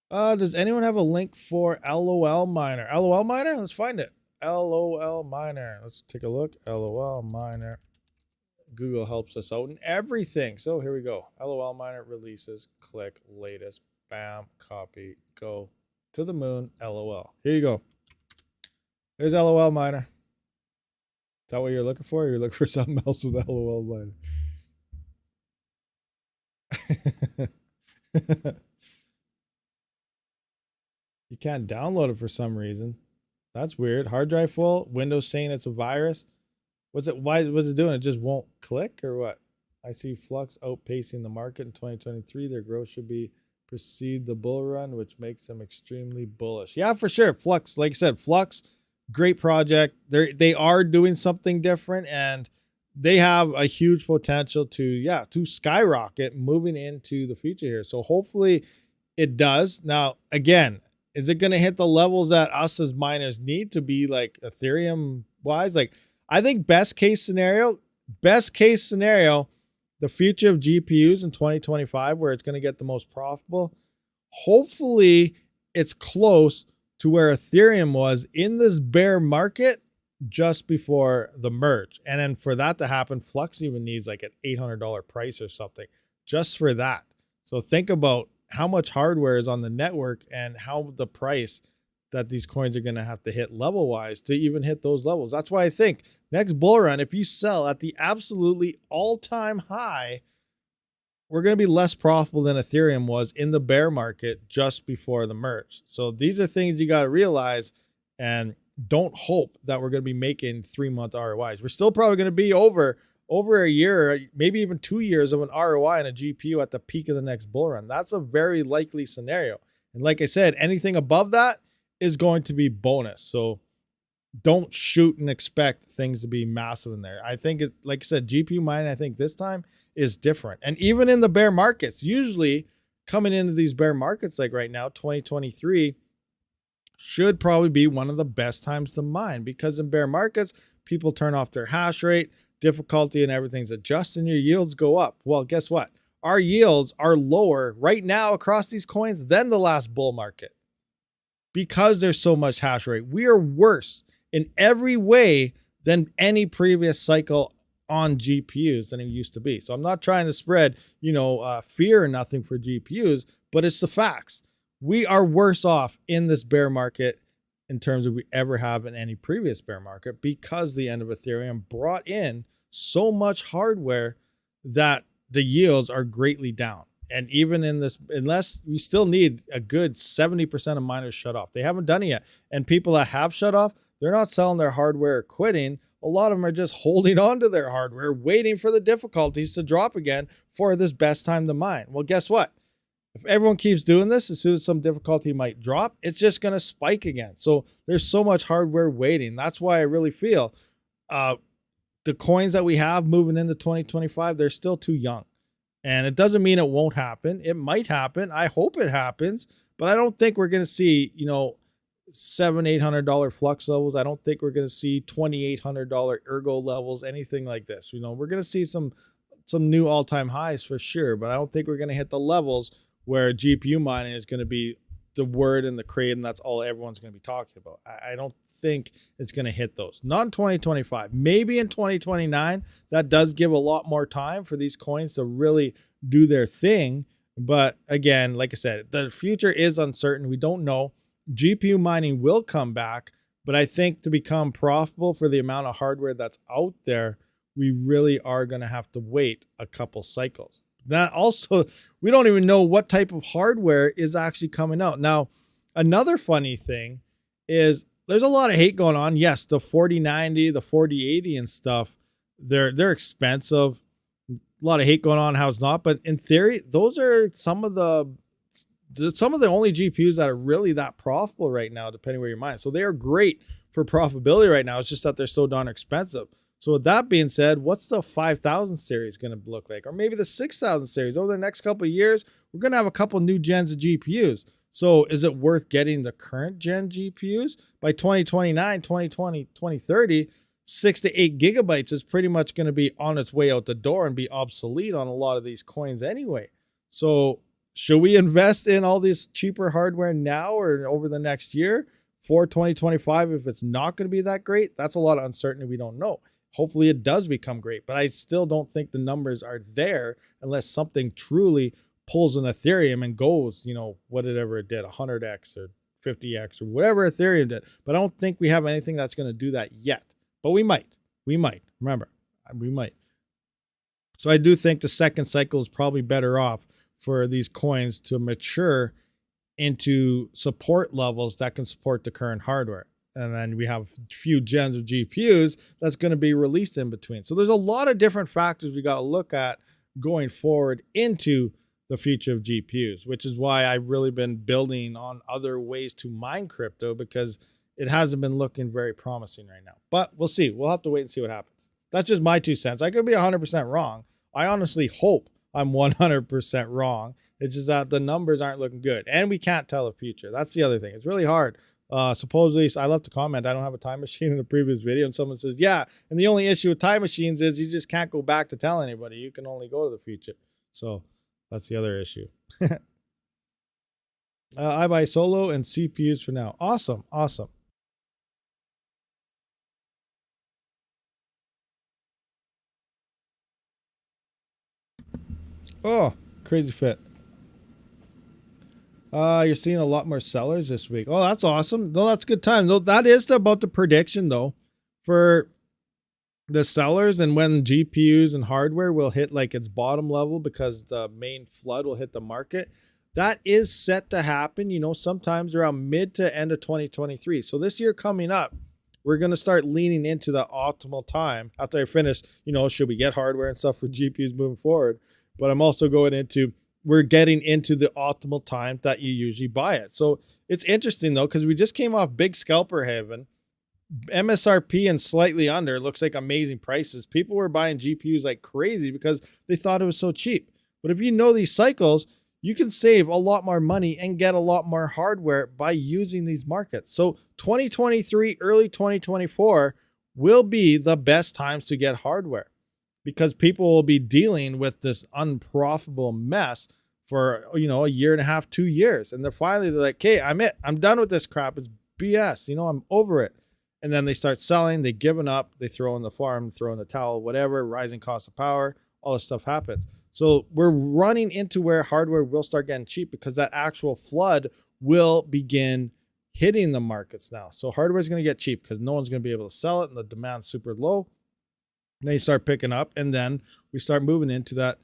Does anyone have a link for LOL miner? LOL miner? Let's find it. LOL miner. Let's take a look. LOL miner. Google helps us out in everything. So here we go. LOL miner releases. Click latest. Bam. Copy. Go to the moon. LOL. Here you go. There's LOL miner. Is that what you're looking for? Or you're looking for something else with LOL miner? You can't download it for some reason. That's weird. Hard drive full. Windows saying it's a virus. What's it? Why was it doing? It just won't click or what? I see Flux outpacing the market in 2023. Their growth should be precede the bull run, which makes them extremely bullish. Yeah, for sure. Flux, like I said, Flux, great project. They are doing something different, and they have a huge potential to skyrocket moving into the future here. So hopefully it does. Now, again, is it going to hit the levels that us as miners need to be like Ethereum wise? Like, I think best case scenario, the future of GPUs in 2025, where it's going to get the most profitable. Hopefully it's close to where Ethereum was in this bear market just before the merge. And then for that to happen, Flux even needs like an $800 price or something just for that. So think about how much hardware is on the network and how the price that these coins are going to have to hit level wise to even hit those levels. That's why I think next bull run, if you sell at the absolutely all-time high, we're going to be less profitable than Ethereum was in the bear market just before the merge. So these are things you got to realize, and don't hope that we're going to be making 3-month ROIs. We're still probably going to be over a year, maybe even 2 years of an ROI and a GPU at the peak of the next bull run. That's a very likely scenario. And like I said, anything above that is going to be bonus. So don't shoot and expect things to be massive in there. I think like I said, GPU mining, I think this time is different. And even in the bear markets, usually coming into these bear markets, like right now, 2023 should probably be one of the best times to mine, because in bear markets, people turn off their hash rate, difficulty, and everything's adjusting. Your yields go up. Well, guess what? Our yields are lower right now across these coins than the last bull market because there's so much hash rate. We are worse in every way than any previous cycle on GPUs than it used to be. So I'm not trying to spread, fear or nothing for GPUs, but it's the facts. We are worse off in this bear market in terms of we ever have in any previous bear market, because the end of Ethereum brought in so much hardware that the yields are greatly down. And even in this, unless we still need a good 70% of miners shut off. They haven't done it yet. And people that have shut off, they're not selling their hardware or quitting. A lot of them are just holding on to their hardware, waiting for the difficulties to drop again for this best time to mine. Well, guess what? If everyone keeps doing this, as soon as some difficulty might drop, it's just going to spike again. So there's so much hardware waiting. That's why I really feel the coins that we have moving into 2025, they're still too young. And it doesn't mean it won't happen. It might happen. I hope it happens, but I don't think we're going to see, $700-800 flux levels. I don't think we're going to see $2,800 ergo levels, anything like this. We're going to see some some new all-time highs for sure, but I don't think we're going to hit the levels where GPU mining is going to be the word in the crate, and that's all everyone's going to be talking about. I don't think it's going to hit those. Not in 2025. Maybe in 2029. That does give a lot more time for these coins to really do their thing. But again, like I said, the future is uncertain. We don't know. GPU mining will come back, but I think to become profitable for the amount of hardware that's out there, we really are going to have to wait a couple cycles. That also, we don't even know what type of hardware is actually coming out. Now, another funny thing is there's a lot of hate going on. Yes, the 4090, the 4080 and stuff, they're expensive. A lot of hate going on how it's not, but in theory, those are some of the only GPUs that are really that profitable right now, depending where you're mining. So they are great for profitability right now. It's just that they're so darn expensive. So with that being said, what's the 5000 series going to look like? Or maybe the 6000 series? Over the next couple of years, we're going to have a couple new gens of GPUs. So is it worth getting the current gen GPUs? By 2029, 2020, 2030, 6 to 8 gigabytes is pretty much going to be on its way out the door and be obsolete on a lot of these coins anyway. So should we invest in all this cheaper hardware now or over the next year for 2025 if it's not going to be that great? That's a lot of uncertainty. We don't know. Hopefully it does become great, but I still don't think the numbers are there unless something truly pulls an Ethereum and goes, whatever it did, 100x or 50x or whatever Ethereum did. But I don't think we have anything that's going to do that yet. But we might. Remember, we might. So I do think the second cycle is probably better off for these coins to mature into support levels that can support the current hardware. And then we have a few gens of GPUs that's going to be released in between. So there's a lot of different factors we got to look at going forward into the future of GPUs, which is why I've really been building on other ways to mine crypto because it hasn't been looking very promising right now. But we'll see. We'll have to wait and see what happens. That's just my 2 cents. I could be 100% wrong. I honestly hope I'm 100% wrong. It's just that the numbers aren't looking good and we can't tell the future. That's the other thing. It's really hard. Supposedly, I left a comment, I don't have a time machine in the previous video, and someone says, yeah, and the only issue with time machines is you just can't go back to tell anybody. You can only go to the future. So that's the other issue. I buy solo and CPUs for now. Awesome. Oh, crazy fit. You're seeing a lot more sellers this week. Oh, that's awesome. No, that's good time. No, that is about the prediction though for the sellers and when GPUs and hardware will hit like its bottom level because the main flood will hit the market. That is set to happen, sometimes around mid to end of 2023. So this year coming up, we're going to start leaning into the optimal time after I finish, should we get hardware and stuff for GPUs moving forward? But I'm also going into we're getting into the optimal time that you usually buy it. So it's interesting though, because we just came off big scalper heaven, MSRP and slightly under. Looks like amazing prices. People were buying GPUs like crazy because they thought it was so cheap. But if you know these cycles, you can save a lot more money and get a lot more hardware by using these markets. So 2023, early 2024 will be the best times to get hardware, because people will be dealing with this unprofitable mess for, a year and a half, 2 years. And they're like, okay, I'm done with this crap. It's BS. I'm over it. And then they start selling, they giving up, they throw in the farm, throw in the towel, whatever, rising cost of power, all this stuff happens. So we're running into where hardware will start getting cheap because that actual flood will begin hitting the markets now. So hardware is going to get cheap because no one's going to be able to sell it and the demand's super low. Then you start picking up, and then we start moving into that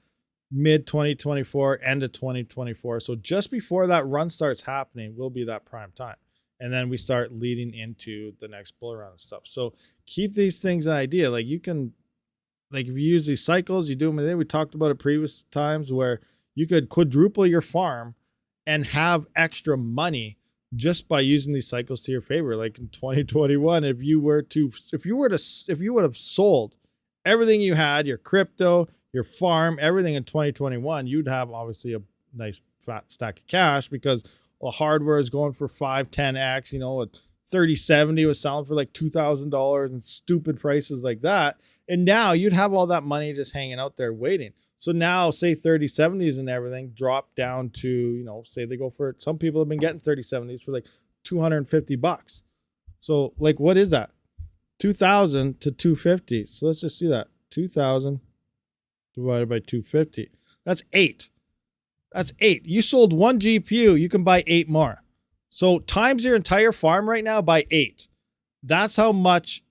mid 2024, end of 2024. So just before that run starts happening will be that prime time. And then we start leading into the next bull run and stuff. So keep these things an idea. Like you can, if you use these cycles, you do them. And then we talked about it previous times where you could quadruple your farm and have extra money just by using these cycles to your favor. Like in 2021, if you would have sold everything you had, your crypto, your farm, everything in 2021, you'd have obviously a nice fat stack of cash because the hardware is going for 5, 10x, 3070 was selling for like $2,000 and stupid prices like that. And now you'd have all that money just hanging out there waiting. So now say 3070s and everything drop down to, you know, say they go for, some people have been getting 3070s for like $250. So like, what is that? 2,000 to 250. So let's just see that. 2,000 divided by 250. That's 8. That's 8. You sold one GPU, you can buy 8 more. So times your entire farm right now by 8. That's how much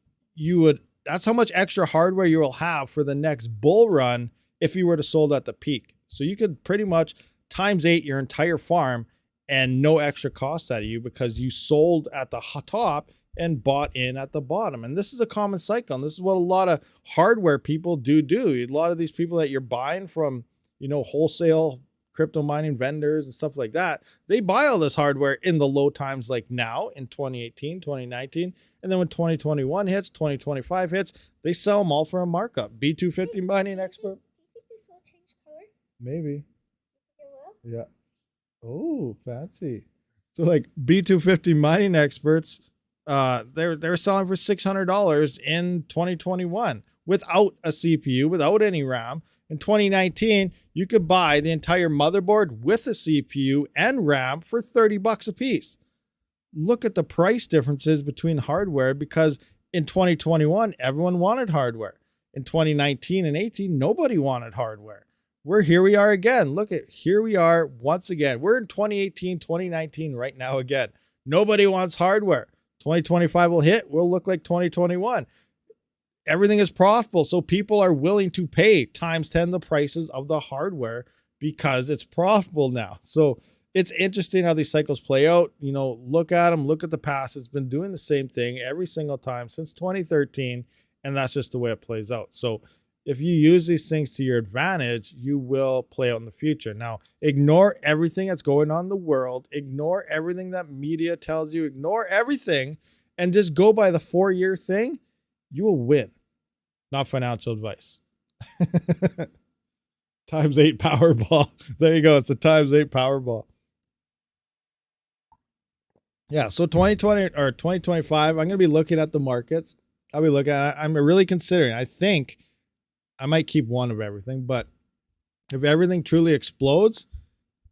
that's how much extra hardware you will have for the next bull run if you were to sold at the peak. So you could pretty much times 8 your entire farm and no extra cost out of you because you sold at the top and bought in at the bottom. And this is a common cycle. And this is what a lot of hardware people do. A lot of these people that you're buying from, you know, wholesale crypto mining vendors and stuff like that, they buy all this hardware in the low times like now in 2018, 2019. And then when 2021 hits, 2025 hits, they sell them all for a markup. B250 mining expert. Do you think this will change color? Maybe. It will? Yeah. Oh, fancy. So like B250 mining experts, they're selling for $600 in 2021 without a CPU, without any RAM. In 2019, you could buy the entire motherboard with a CPU and RAM for $30 a piece. Look at the price differences between hardware because in 2021, everyone wanted hardware. In 2019 and 18, nobody wanted hardware. Here we are again. Look at, here we are once again. We're in 2018, 2019 right now again. Nobody wants hardware. 2025 will hit, we'll look like 2021. Everything is profitable, so people are willing to pay times 10 the prices of the hardware because it's profitable now. So it's interesting how these cycles play out. You know, look at them, look at the past. It's been doing the same thing every single time since 2013, and that's just the way it plays out. So if you use these things to your advantage, you will play out in the future. Now, ignore everything that's going on in the world. Ignore everything that media tells you. Ignore everything and just go by the 4-year thing. You will win. Not financial advice. Times 8 Powerball. There you go. It's a times 8 Powerball. Yeah, so 2020 or 2025, I'm going to be looking at the markets. I'll be looking at, I'm really considering, I think I might keep one of everything, but if everything truly explodes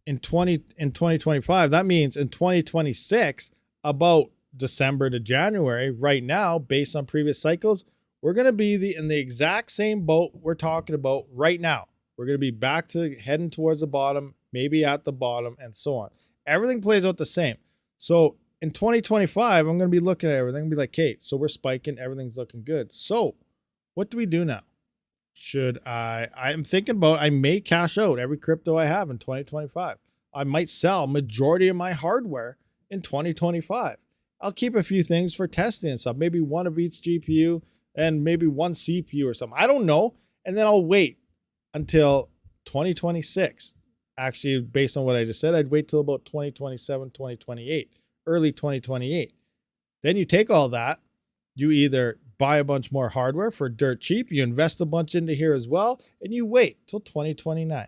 in 2025, that means in 2026, about December to January, right now, based on previous cycles, we're going to be in the exact same boat we're talking about right now. We're going to be back to heading towards the bottom, maybe at the bottom, and so on. Everything plays out the same. So in 2025, I'm going to be looking at everything and be like, okay, so we're spiking, everything's looking good. So what do we do now? I'm thinking about, I may cash out every crypto I have in 2025. I might sell majority of my hardware in 2025. I'll keep a few things for testing and stuff, maybe one of each GPU and maybe one CPU or something. I don't know. And then I'll wait until 2026. Actually, based on what I just said, I'd wait till about 2027, 2028, early 2028. Then you take all that, you either buy a bunch more hardware for dirt cheap, you invest a bunch into here as well, and you wait till 2029.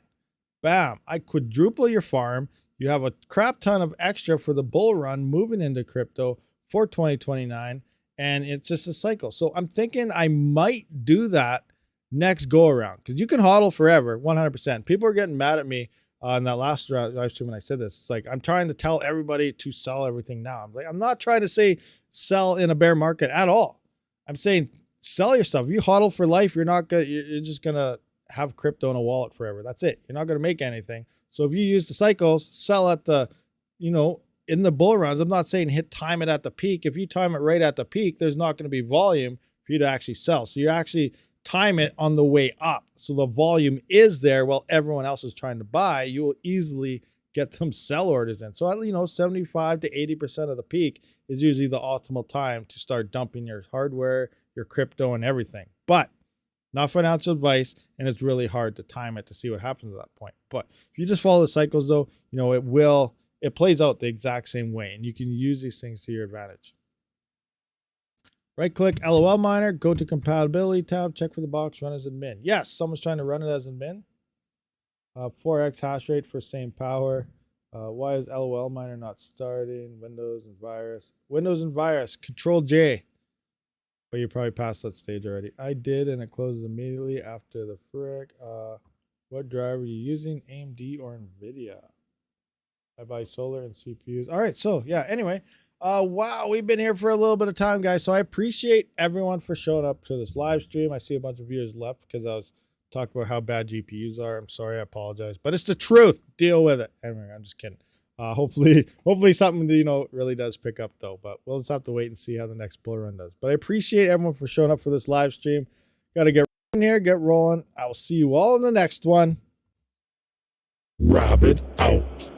Bam, I quadruple your farm. You have a crap ton of extra for the bull run moving into crypto for 2029, and it's just a cycle. So I'm thinking I might do that next go around because you can hodl forever, 100%. People are getting mad at me in that last live stream when I said this. It's like I'm trying to tell everybody to sell everything now. I'm like, I'm not trying to say sell in a bear market at all. I'm saying sell your stuff. If you hodl for life, you're just gonna have crypto in a wallet forever. That's it. You're not gonna make anything. So if you use the cycles, sell at the, in the bull runs. I'm not saying time it at the peak. If you time it right at the peak, there's not going to be volume for you to actually sell. So you actually time it on the way up. So the volume is there while everyone else is trying to buy. You will easily get them sell orders in. So, 75 to 80% of the peak is usually the optimal time to start dumping your hardware, your crypto, and everything. But not financial advice, and it's really hard to time it to see what happens at that point. But if you just follow the cycles, though, it plays out the exact same way, and you can use these things to your advantage. Right click LOL miner, go to compatibility tab, check for the box, run as admin. Yes, someone's trying to run it as admin. 4x hash rate for same power. Why is LOL miner not starting? Windows and virus. Windows and virus. Control J. But you probably passed that stage already. I did, and it closes immediately after the frick. What driver are you using? AMD or NVIDIA? I buy solar and CPUs. All right, so yeah, anyway. Wow, we've been here for a little bit of time, guys. So I appreciate everyone for showing up to this live stream. I see a bunch of viewers left because I was talking about how bad GPUs are. I'm sorry, I apologize, but it's the truth. Deal with it. Anyway, I'm just kidding. Hopefully something that, really does pick up though. But we'll just have to wait and see how the next bull run does. But I appreciate everyone for showing up for this live stream. Got to get in here, get rolling. I will see you all in the next one. Rabid out.